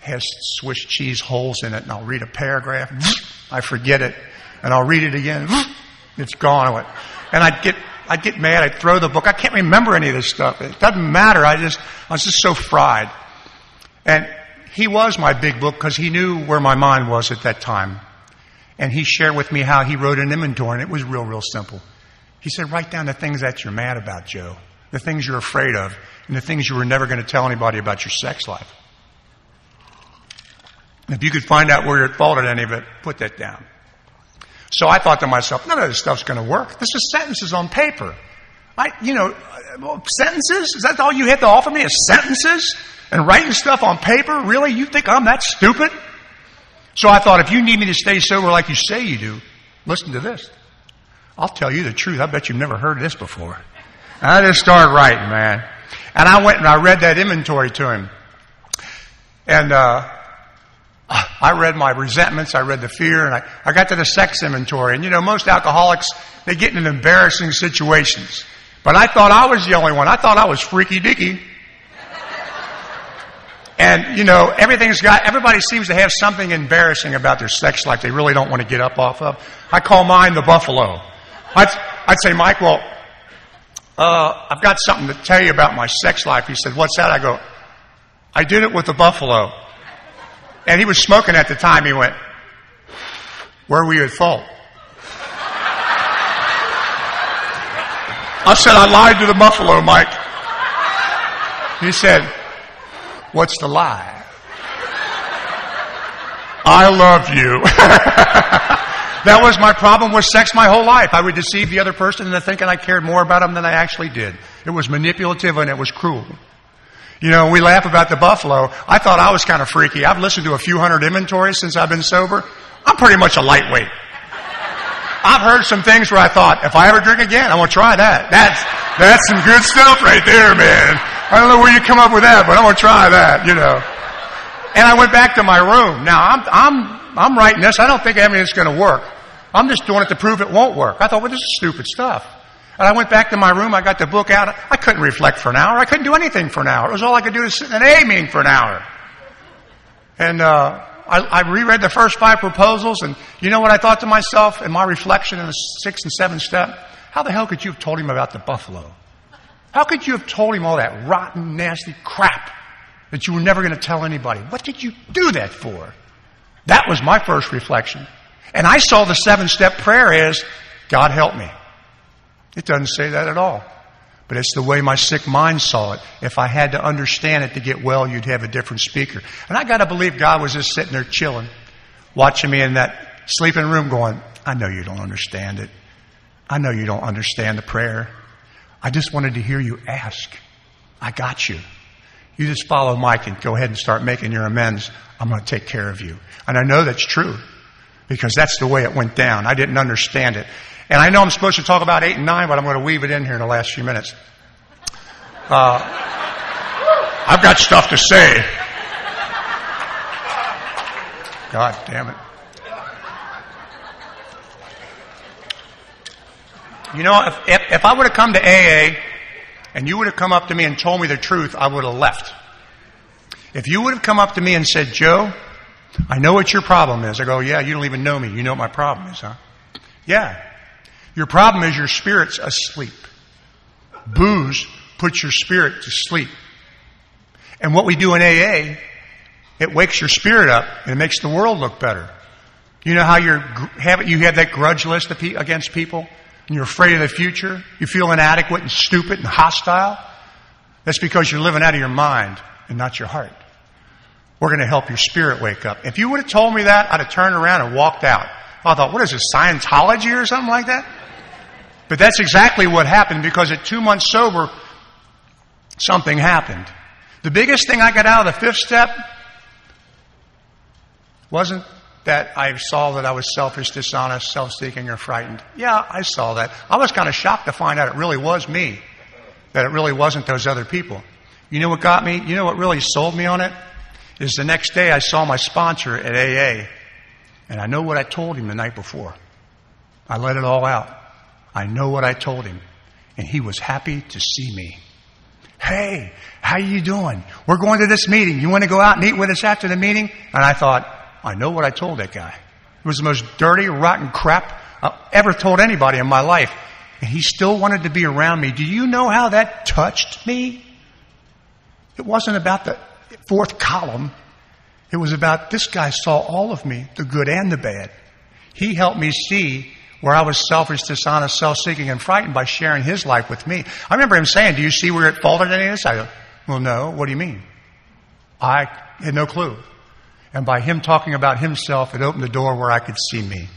has Swiss cheese holes in it, and I'll read a paragraph, I forget it, and I'll read it again, it's gone. And I'd get mad, I'd throw the book. I can't remember any of this stuff. It doesn't matter. I was just so fried. And he was my big book because he knew where my mind was at that time. And he shared with me how he wrote an inventory, and it was real simple. He said, write down the things that you're mad about, Joe, the things you're afraid of, and the things you were never going to tell anybody about your sex life. If you could find out where you're at fault at any of it, put that down. So I thought to myself, none of this stuff's going to work. This is sentences on paper. Sentences? Is that all you have to offer me is sentences? And writing stuff on paper? Really? You think I'm that stupid? So I thought, if you need me to stay sober like you say you do, listen to this. I'll tell you the truth. I bet you've never heard this before. And I just started writing, man. And I went and I read that inventory to him. And I read my resentments, I read the fear, and I got to the sex inventory. And most alcoholics, they get in embarrassing situations. But I thought I was the only one. I thought I was freaky deaky. And, everybody seems to have something embarrassing about their sex life they really don't want to get up off of. I call mine the buffalo. I'd say, Mike, well, I've got something to tell you about my sex life. He said, what's that? I go, I did it with the buffalo. And he was smoking at the time. He went, where were you at fault? I said, I lied to the buffalo, Mike. He said, what's the lie? I love you. That was my problem with sex my whole life. I would deceive the other person into thinking I cared more about them than I actually did. It was manipulative and it was cruel. We laugh about the buffalo. I thought I was kind of freaky. I've listened to a few hundred inventories since I've been sober. I'm pretty much a lightweight. I've heard some things where I thought, if I ever drink again, I want to try that. That's some good stuff right there, man. I don't know where you come up with that, but I'm going to try that, And I went back to my room. Now, I'm writing this. I don't think everything's going to work. I'm just doing it to prove it won't work. I thought, well, this is stupid stuff. And I went back to my room. I got the book out. I couldn't reflect for an hour. I couldn't do anything for an hour. It was all I could do is sit in an AA meeting for an hour. And I reread the first 5 proposals, and you know what I thought to myself in my reflection in the 6th and 7th step? How the hell could you have told him about the buffalo? How could you have told him all that rotten, nasty crap that you were never going to tell anybody? What did you do that for? That was my first reflection. And I saw the 7-step prayer as, God help me. It doesn't say that at all. But it's the way my sick mind saw it. If I had to understand it to get well, you'd have a different speaker. And I got to believe God was just sitting there chilling, watching me in that sleeping room going, I know you don't understand it. I know you don't understand the prayer. I just wanted to hear you ask. I got you. You just follow Mike and go ahead and start making your amends. I'm going to take care of you. And I know that's true because that's the way it went down. I didn't understand it. And I know I'm supposed to talk about 8 and 9, but I'm going to weave it in here in the last few minutes. I've got stuff to say. God damn it. If I would have come to AA and you would have come up to me and told me the truth, I would have left. If you would have come up to me and said, Joe, I know what your problem is. I go, yeah, you don't even know me. You know what my problem is, huh? Yeah. Your problem is your spirit's asleep. Booze puts your spirit to sleep. And what we do in AA, it wakes your spirit up and it makes the world look better. You know how you have that grudge list against people and you're afraid of the future? You feel inadequate and stupid and hostile? That's because you're living out of your mind and not your heart. We're going to help your spirit wake up. If you would have told me that, I'd have turned around and walked out. I thought, what is this, Scientology or something like that? But that's exactly what happened because at 2 months sober, something happened. The biggest thing I got out of the 5th step wasn't that I saw that I was selfish, dishonest, self-seeking, or frightened. Yeah, I saw that. I was kind of shocked to find out it really was me that it really wasn't those other people. You know what got me? You know what really sold me on it? Is the next day I saw my sponsor at AA, and I know what I told him the night before. I let it all out. I know what I told him, and he was happy to see me. Hey, how you doing? We're going to this meeting. You want to go out and eat with us after the meeting? And I thought, I know what I told that guy. It was the most dirty, rotten crap I've ever told anybody in my life. And he still wanted to be around me. Do you know how that touched me? It wasn't about the fourth column. It was about this guy saw all of me, the good and the bad. He helped me see where I was selfish, dishonest, self-seeking, and frightened by sharing his life with me. I remember him saying, do you see where it faltered any of this? I go, well, no. What do you mean? I had no clue. And by him talking about himself, it opened the door where I could see me.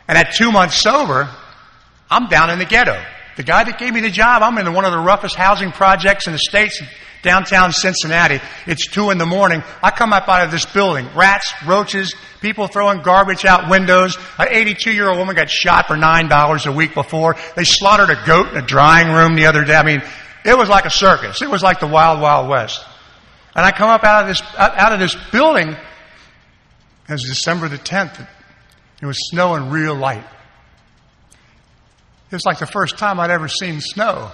And at 2 months sober, I'm down in the ghetto. The guy that gave me the job, I'm in one of the roughest housing projects in the States, downtown Cincinnati. It's 2 a.m. I come up out of this building. Rats, roaches, people throwing garbage out windows. An 82-year-old woman got shot for $9 a week before. They slaughtered a goat in a drying room the other day. I mean, it was like a circus. It was like the Wild, Wild West. And I come up out of this building. It was December the 10th. It was snowing real light. It was like the first time I'd ever seen snow.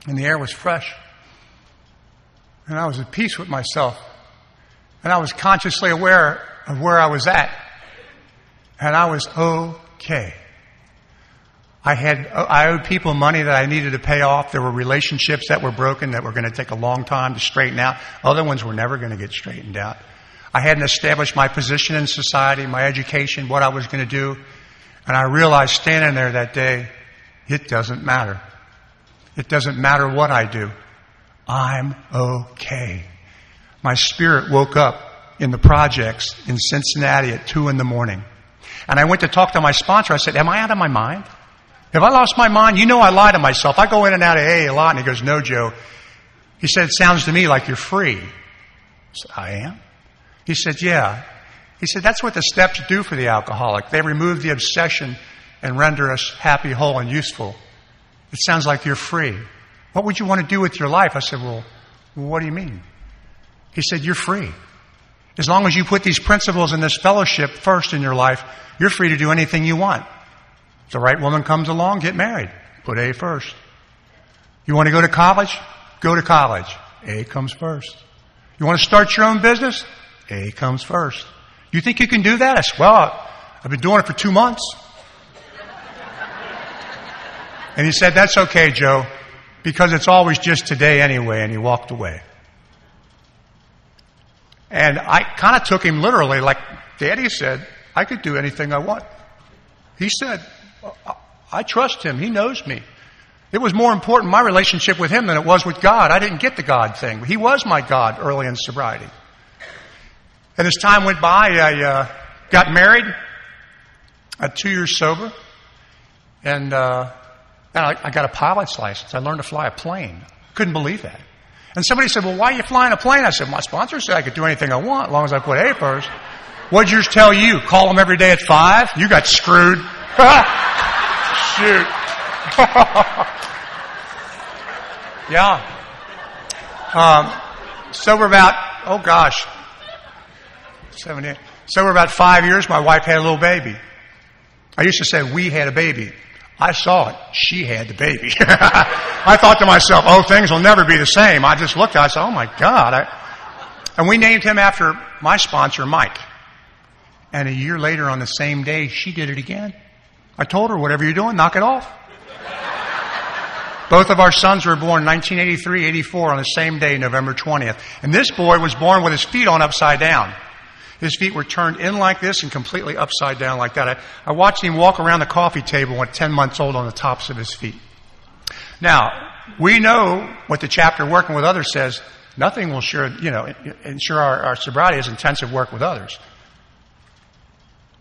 And the air was fresh. And I was at peace with myself. And I was consciously aware of where I was at. And I was okay. I owed people money that I needed to pay off. There were relationships that were broken that were going to take a long time to straighten out. Other ones were never going to get straightened out. I hadn't established my position in society, my education, what I was going to do. And I realized standing there that day, it doesn't matter. It doesn't matter what I do. I'm okay. My spirit woke up in the projects in Cincinnati at 2 a.m. And I went to talk to my sponsor. I said, am I out of my mind? Have I lost my mind? You know I lie to myself. I go in and out of AA a lot. And he goes, no, Joe. He said, it sounds to me like you're free. I said, I am? He said, yeah. He said, that's what the steps do for the alcoholic. They remove the obsession and render us happy, whole, and useful. It sounds like you're free. What would you want to do with your life? I said, well, what do you mean? He said, you're free. As long as you put these principles and this fellowship first in your life, you're free to do anything you want. If the right woman comes along, get married. Put A first. You want to go to college? Go to college. A comes first. You want to start your own business? A comes first. You think you can do that? I said, well, I've been doing it for 2 months. And he said, that's okay, Joe, because it's always just today anyway, and he walked away. And I kind of took him literally, like Daddy said, I could do anything I want. He said, I trust him. He knows me. It was more important, my relationship with him, than it was with God. I didn't get the God thing. He was my God early in sobriety. And as time went by, I got married at 2 years sober. And I got a pilot's license. I learned to fly a plane. Couldn't believe that. And somebody said, well, why are you flying a plane? I said, my sponsor said I could do anything I want as long as I put A first. What'd yours tell you? Call them every day at 5? You got screwed. Shoot. Yeah. Sober about, 78. Sober about 5 years, my wife had a little baby. I used to say we had a baby. I saw it. She had the baby. I thought to myself, things will never be the same. I just looked at it. I said, oh my God. And we named him after my sponsor, Mike. And a year later on the same day, she did it again. I told her, whatever you're doing, knock it off. Both of our sons were born 1983, 84 on the same day, November 20th. And this boy was born with his feet on upside down. His feet were turned in like this and completely upside down like that. I watched him walk around the coffee table at 10 months old on the tops of his feet. Now, we know what the chapter Working with Others says. Nothing will ensure our sobriety is intensive work with others.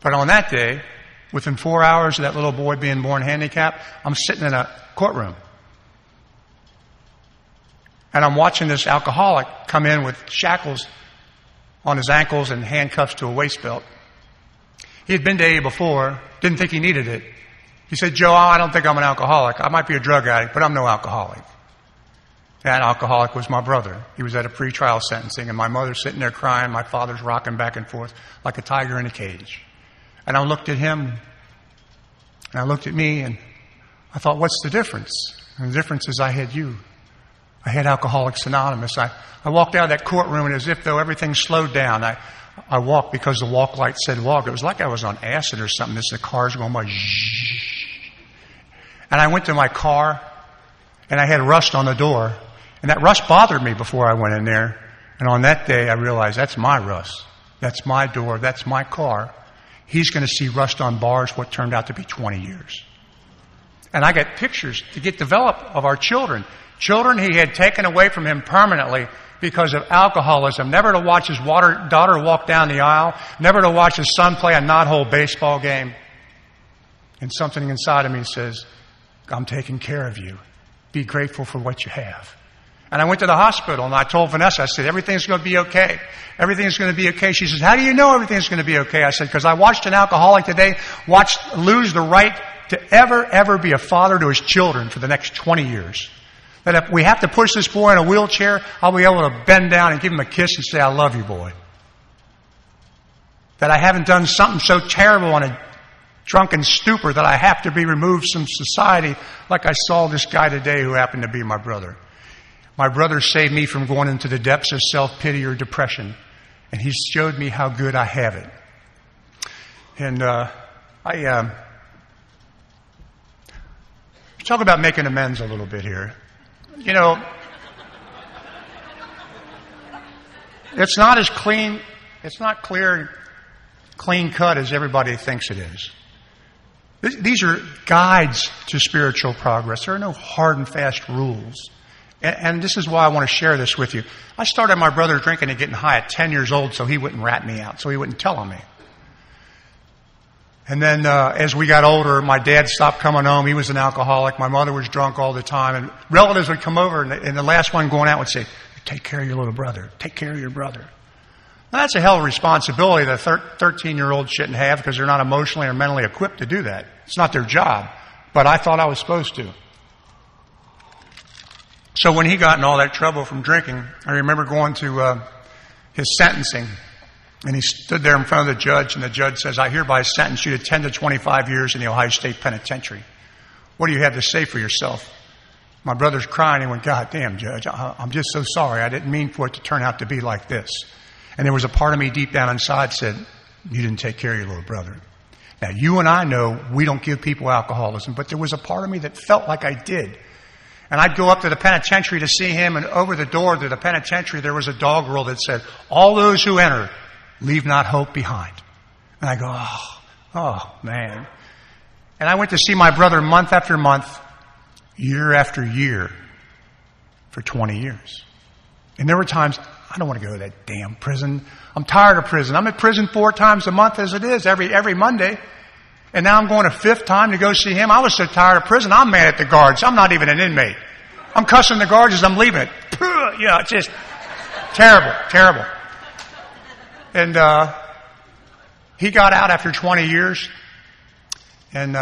But on that day, within 4 hours of that little boy being born handicapped, I'm sitting in a courtroom. And I'm watching this alcoholic come in with shackles on his ankles and handcuffs to a waist belt. He had been to AA before, didn't think he needed it. He said, Joe, I don't think I'm an alcoholic. I might be a drug addict, but I'm no alcoholic. That alcoholic was my brother. He was at a pretrial sentencing, and my mother's sitting there crying. My father's rocking back and forth like a tiger in a cage. And I looked at him, and I looked at me, and I thought, what's the difference? And the difference is I had you. I had Alcoholics Anonymous. I walked out of that courtroom, and as if though everything slowed down. I walked because the walk light said walk. It was like I was on acid or something. The cars going by. And I went to my car, and I had rust on the door. And that rust bothered me before I went in there. And on that day, I realized that's my rust. That's my door. That's my car. He's going to see rust on bars what turned out to be 20 years. And I got pictures to get developed of our children. Children he had taken away from him permanently because of alcoholism. Never to watch his daughter walk down the aisle. Never to watch his son play a knot-hole baseball game. And something inside of me says, I'm taking care of you. Be grateful for what you have. And I went to the hospital and I told Vanessa, I said, everything's going to be okay. Everything's going to be okay. She says, how do you know everything's going to be okay? I said, because I watched an alcoholic today lose the right to ever be a father to his children for the next 20 years. That if we have to push this boy in a wheelchair, I'll be able to bend down and give him a kiss and say, I love you, boy. That I haven't done something so terrible on a drunken stupor that I have to be removed from society like I saw this guy today who happened to be my brother. My brother saved me from going into the depths of self-pity or depression. And he showed me how good I have it. And talk about making amends a little bit here. You know, it's not as clean, it's not clear, clean cut as everybody thinks it is. These are guides to spiritual progress. There are no hard and fast rules. And this is why I want to share this with you. I started my brother drinking and getting high at 10 years old so he wouldn't rat me out, so he wouldn't tell on me. And then as we got older, my dad stopped coming home. He was an alcoholic. My mother was drunk all the time. And relatives would come over, and the last one going out would say, take care of your little brother. Take care of your brother. Now, that's a hell of a responsibility that a 13-year-old shouldn't have because they're not emotionally or mentally equipped to do that. It's not their job. But I thought I was supposed to. So when he got in all that trouble from drinking, I remember going to his sentencing. And he stood there in front of the judge, and the judge says, I hereby sentence you to 10 to 25 years in the Ohio State Penitentiary. What do you have to say for yourself? My brother's crying. He went, God damn, Judge, I'm just so sorry. I didn't mean for it to turn out to be like this. And there was a part of me deep down inside said, you didn't take care of your little brother. Now, you and I know we don't give people alcoholism, but there was a part of me that felt like I did. And I'd go up to the penitentiary to see him, and over the door to the penitentiary, there was a doggerel that said, all those who enter, leave not hope behind. And I go, oh, man. And I went to see my brother month after month, year after year, for 20 years. And there were times, I don't want to go to that damn prison. I'm tired of prison. I'm at prison 4 times a month as it is, every Monday. And now I'm going a 5th time to go see him. I was so tired of prison, I'm mad at the guards. I'm not even an inmate. I'm cussing the guards as I'm leaving it. You know, it's just terrible, terrible. And he got out after 20 years. And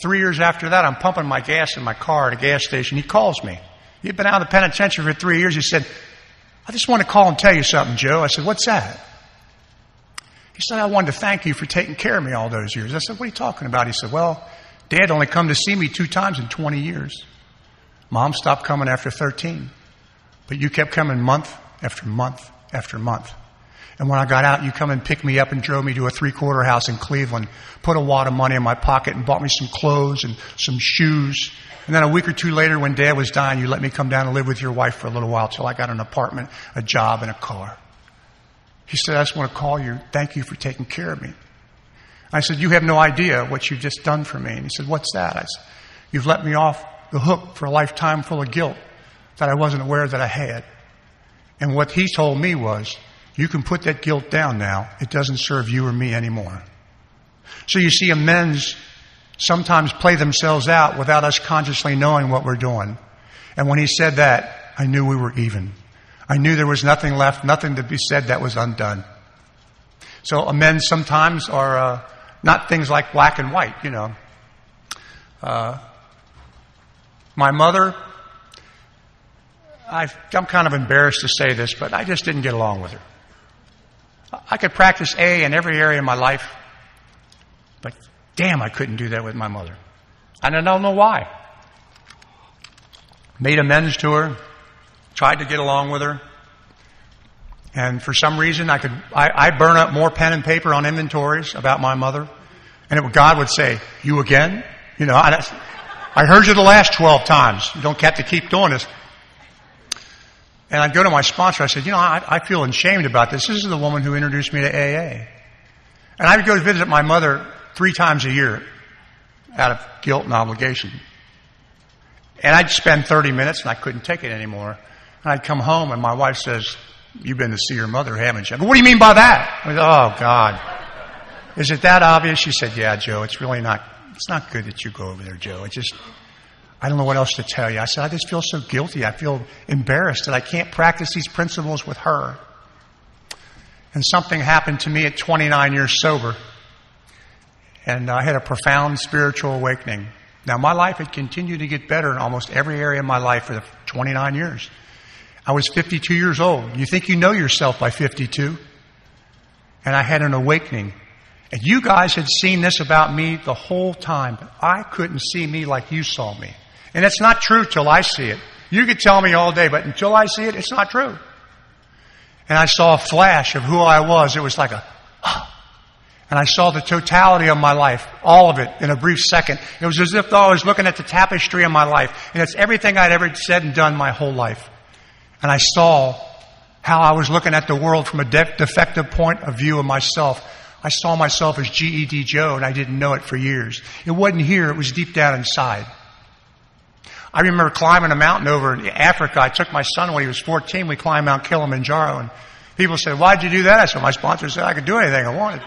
3 years after that, I'm pumping my gas in my car at a gas station. He calls me. He'd been out of the penitentiary for 3 years. He said, I just want to call and tell you something, Joe. I said, what's that? He said, I wanted to thank you for taking care of me all those years. I said, what are you talking about? He said, well, Dad only come to see me 2 times in 20 years. Mom stopped coming after 13. But you kept coming month after month after month. And when I got out, you come and picked me up and drove me to a 3-quarter house in Cleveland, put a wad of money in my pocket and bought me some clothes and some shoes. And then a week or 2 later, when Dad was dying, you let me come down and live with your wife for a little while till I got an apartment, a job, and a car. He said, I just want to call you, thank you for taking care of me. I said, you have no idea what you've just done for me. And he said, what's that? I said, you've let me off the hook for a lifetime full of guilt that I wasn't aware that I had. And what he told me was, you can put that guilt down now. It doesn't serve you or me anymore. So you see, amends sometimes play themselves out without us consciously knowing what we're doing. And when he said that, I knew we were even. I knew there was nothing left, nothing to be said that was undone. So amends sometimes are not things like black and white, you know. My mother, I'm kind of embarrassed to say this, but I just didn't get along with her. I could practice A in every area of my life, but damn, I couldn't do that with my mother. And I don't know why. Made amends to her, tried to get along with her, and for some reason I burn up more pen and paper on inventories about my mother, and God would say, "You again?" You know, I heard you the last 12 times. You don't have to keep doing this. And I'd go to my sponsor. I said, I feel ashamed about this. This is the woman who introduced me to AA. And I would go to visit my mother 3 times a year out of guilt and obligation. And I'd spend 30 minutes and I couldn't take it anymore. And I'd come home and my wife says, "You've been to see your mother, haven't you?" I go, "What do you mean by that?" I go, "Oh, God. Is it that obvious?" She said, "Yeah, Joe, it's not good that you go over there, Joe. I don't know what else to tell you." I said, "I just feel so guilty. I feel embarrassed that I can't practice these principles with her." And something happened to me at 29 years sober. And I had a profound spiritual awakening. Now, my life had continued to get better in almost every area of my life for the 29 years. I was 52 years old. You think you know yourself by 52? And I had an awakening. And you guys had seen this about me the whole time, but I couldn't see me like you saw me. And it's not true till I see it. You could tell me all day, but until I see it, it's not true. And I saw a flash of who I was. It was like and I saw the totality of my life, all of it, in a brief second. It was as if though I was looking at the tapestry of my life. And it's everything I'd ever said and done my whole life. And I saw how I was looking at the world from a defective point of view of myself. I saw myself as GED Joe, and I didn't know it for years. It wasn't here. It was deep down inside. I remember climbing a mountain over in Africa. I took my son when he was 14. We climbed Mount Kilimanjaro, and people said, "Why'd you do that?" I said, "My sponsor said I could do anything I wanted."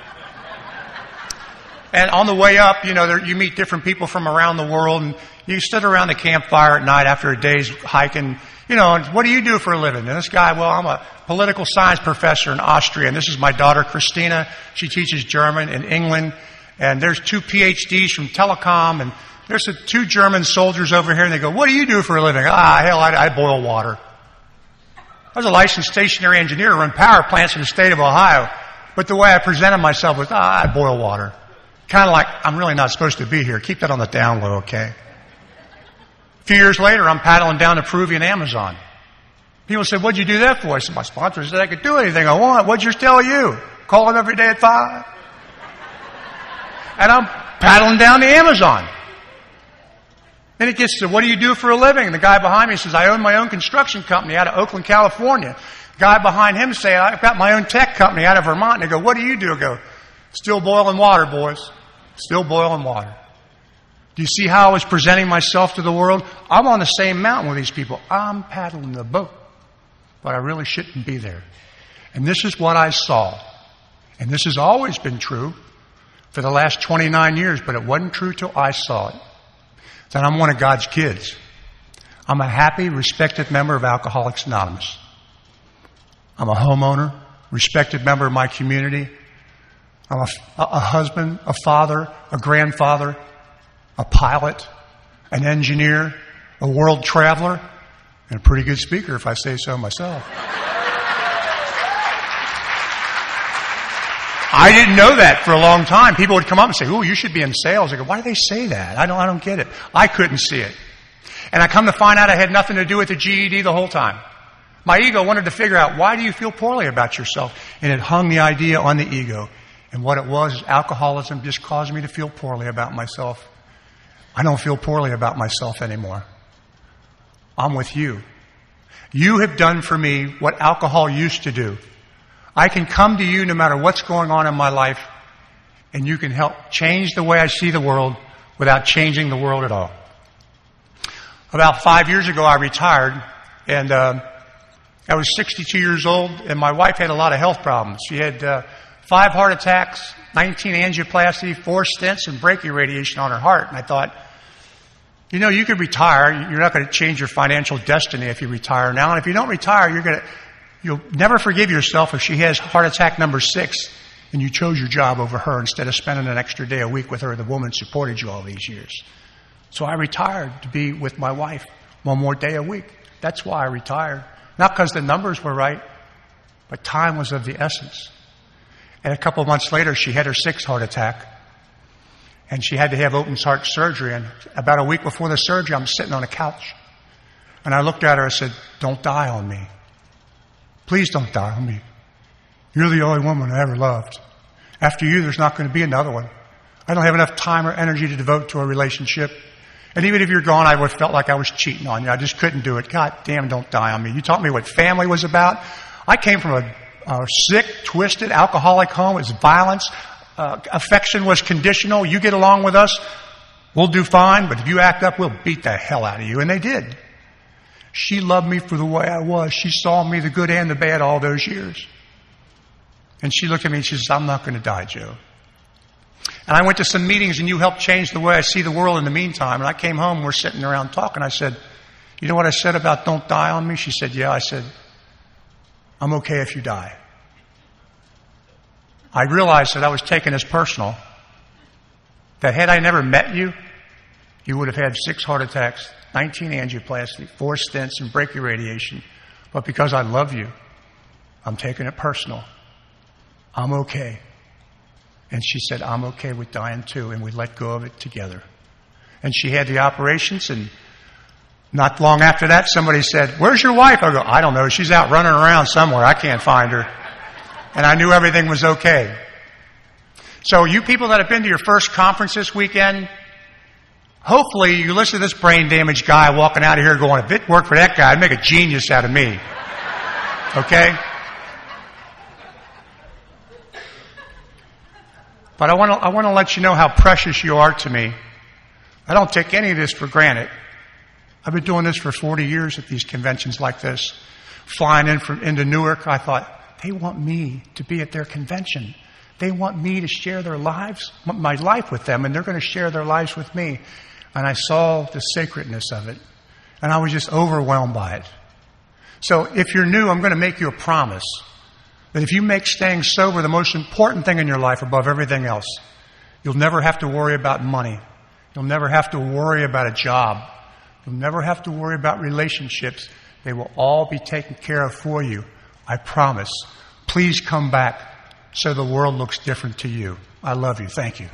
And on the way up, you meet different people from around the world, and you stood around the campfire at night after a day's hiking. And what do you do for a living? And this guy, well, I'm a political science professor in Austria, and this is my daughter, Christina. She teaches German in England. And there's 2 PhDs from telecom, and there's 2 German soldiers over here, and they go, "What do you do for a living?" Hell, I boil water. I was a licensed stationary engineer to run power plants in the state of Ohio. But the way I presented myself was, I boil water. Kind of like, I'm really not supposed to be here. Keep that on the down low, okay? A few years later, I'm paddling down the Peruvian Amazon. People said, "What'd you do that for?" I said, "My sponsor said I could do anything I want." "What'd yours tell you?" "Call him every day at 5. And I'm paddling down the Amazon. Then it gets to, "What do you do for a living?" And the guy behind me says, "I own my own construction company out of Oakland, California." Guy behind him saying, "I've got my own tech company out of Vermont." And they go, "What do you do?" I go, "Still boiling water, boys. Still boiling water." Do you see how I was presenting myself to the world? I'm on the same mountain with these people. I'm paddling the boat, but I really shouldn't be there. And this is what I saw. And this has always been true for the last 29 years, but it wasn't true till I saw it. That I'm one of God's kids. I'm a happy, respected member of Alcoholics Anonymous. I'm a homeowner, respected member of my community. I'm a husband, a father, a grandfather, a pilot, an engineer, a world traveler, and a pretty good speaker, if I say so myself. I didn't know that for a long time. People would come up and say, "Ooh, you should be in sales." I go, "Why do they say that? I don't get it." I couldn't see it. And I come to find out I had nothing to do with the GED the whole time. My ego wanted to figure out, why do you feel poorly about yourself? And it hung the idea on the ego. And what it was is alcoholism just caused me to feel poorly about myself. I don't feel poorly about myself anymore. I'm with you. You have done for me what alcohol used to do. I can come to you no matter what's going on in my life, and you can help change the way I see the world without changing the world at all. About 5 years ago, I retired, and I was 62 years old, and my wife had a lot of health problems. She had 5 heart attacks, 19 angioplasty, 4 stents, and brachyradiation on her heart. And I thought, you could retire. You're not going to change your financial destiny if you retire now. And if you don't retire, you'll never forgive yourself if she has heart attack number 6 and you chose your job over her instead of spending an extra day a week with her, the woman who supported you all these years. So I retired to be with my wife one more day a week. That's why I retired. Not because the numbers were right, but time was of the essence. And a couple of months later, she had her 6th heart attack. And she had to have open heart surgery. And about a week before the surgery, I'm sitting on a couch. And I looked at her and said, "Don't die on me. Please don't die on me. You're the only woman I ever loved. After you, there's not going to be another one. I don't have enough time or energy to devote to a relationship. And even if you're gone, I would have felt like I was cheating on you. I just couldn't do it. God damn, don't die on me. You taught me what family was about. I came from a sick, twisted, alcoholic home. It was violence. Affection was conditional. You get along with us, we'll do fine. But if you act up, we'll beat the hell out of you." And they did. She loved me for the way I was. She saw me, the good and the bad, all those years. And she looked at me and she says, "I'm not going to die, Joe." And I went to some meetings and you helped change the way I see the world in the meantime. And I came home and we're sitting around talking. I said, "You know what I said about don't die on me?" She said, "Yeah." I said, "I'm okay if you die." I realized that I was taking this personal. That had I never met you, you would have had 6 heart attacks, 19 angioplasty, 4 stents, and brachy radiation. But because I love you, I'm taking it personal. I'm okay. And she said, "I'm okay with dying too." And we let go of it together. And she had the operations, and not long after that, somebody said, "Where's your wife?" I go, "I don't know. She's out running around somewhere. I can't find her." And I knew everything was okay. So you people that have been to your first conference this weekend, hopefully you listen to this brain damaged guy walking out of here going, "If it worked for that guy, I'd make a genius out of me." Okay? But I want to let you know how precious you are to me. I don't take any of this for granted. I've been doing this for 40 years at these conventions like this. Flying into Newark, I thought, they want me to be at their convention. They want me to share their lives, my life with them, and they're going to share their lives with me. And I saw the sacredness of it, and I was just overwhelmed by it. So if you're new, I'm going to make you a promise that if you make staying sober the most important thing in your life above everything else, you'll never have to worry about money. You'll never have to worry about a job. You'll never have to worry about relationships. They will all be taken care of for you. I promise. Please come back so the world looks different to you. I love you. Thank you.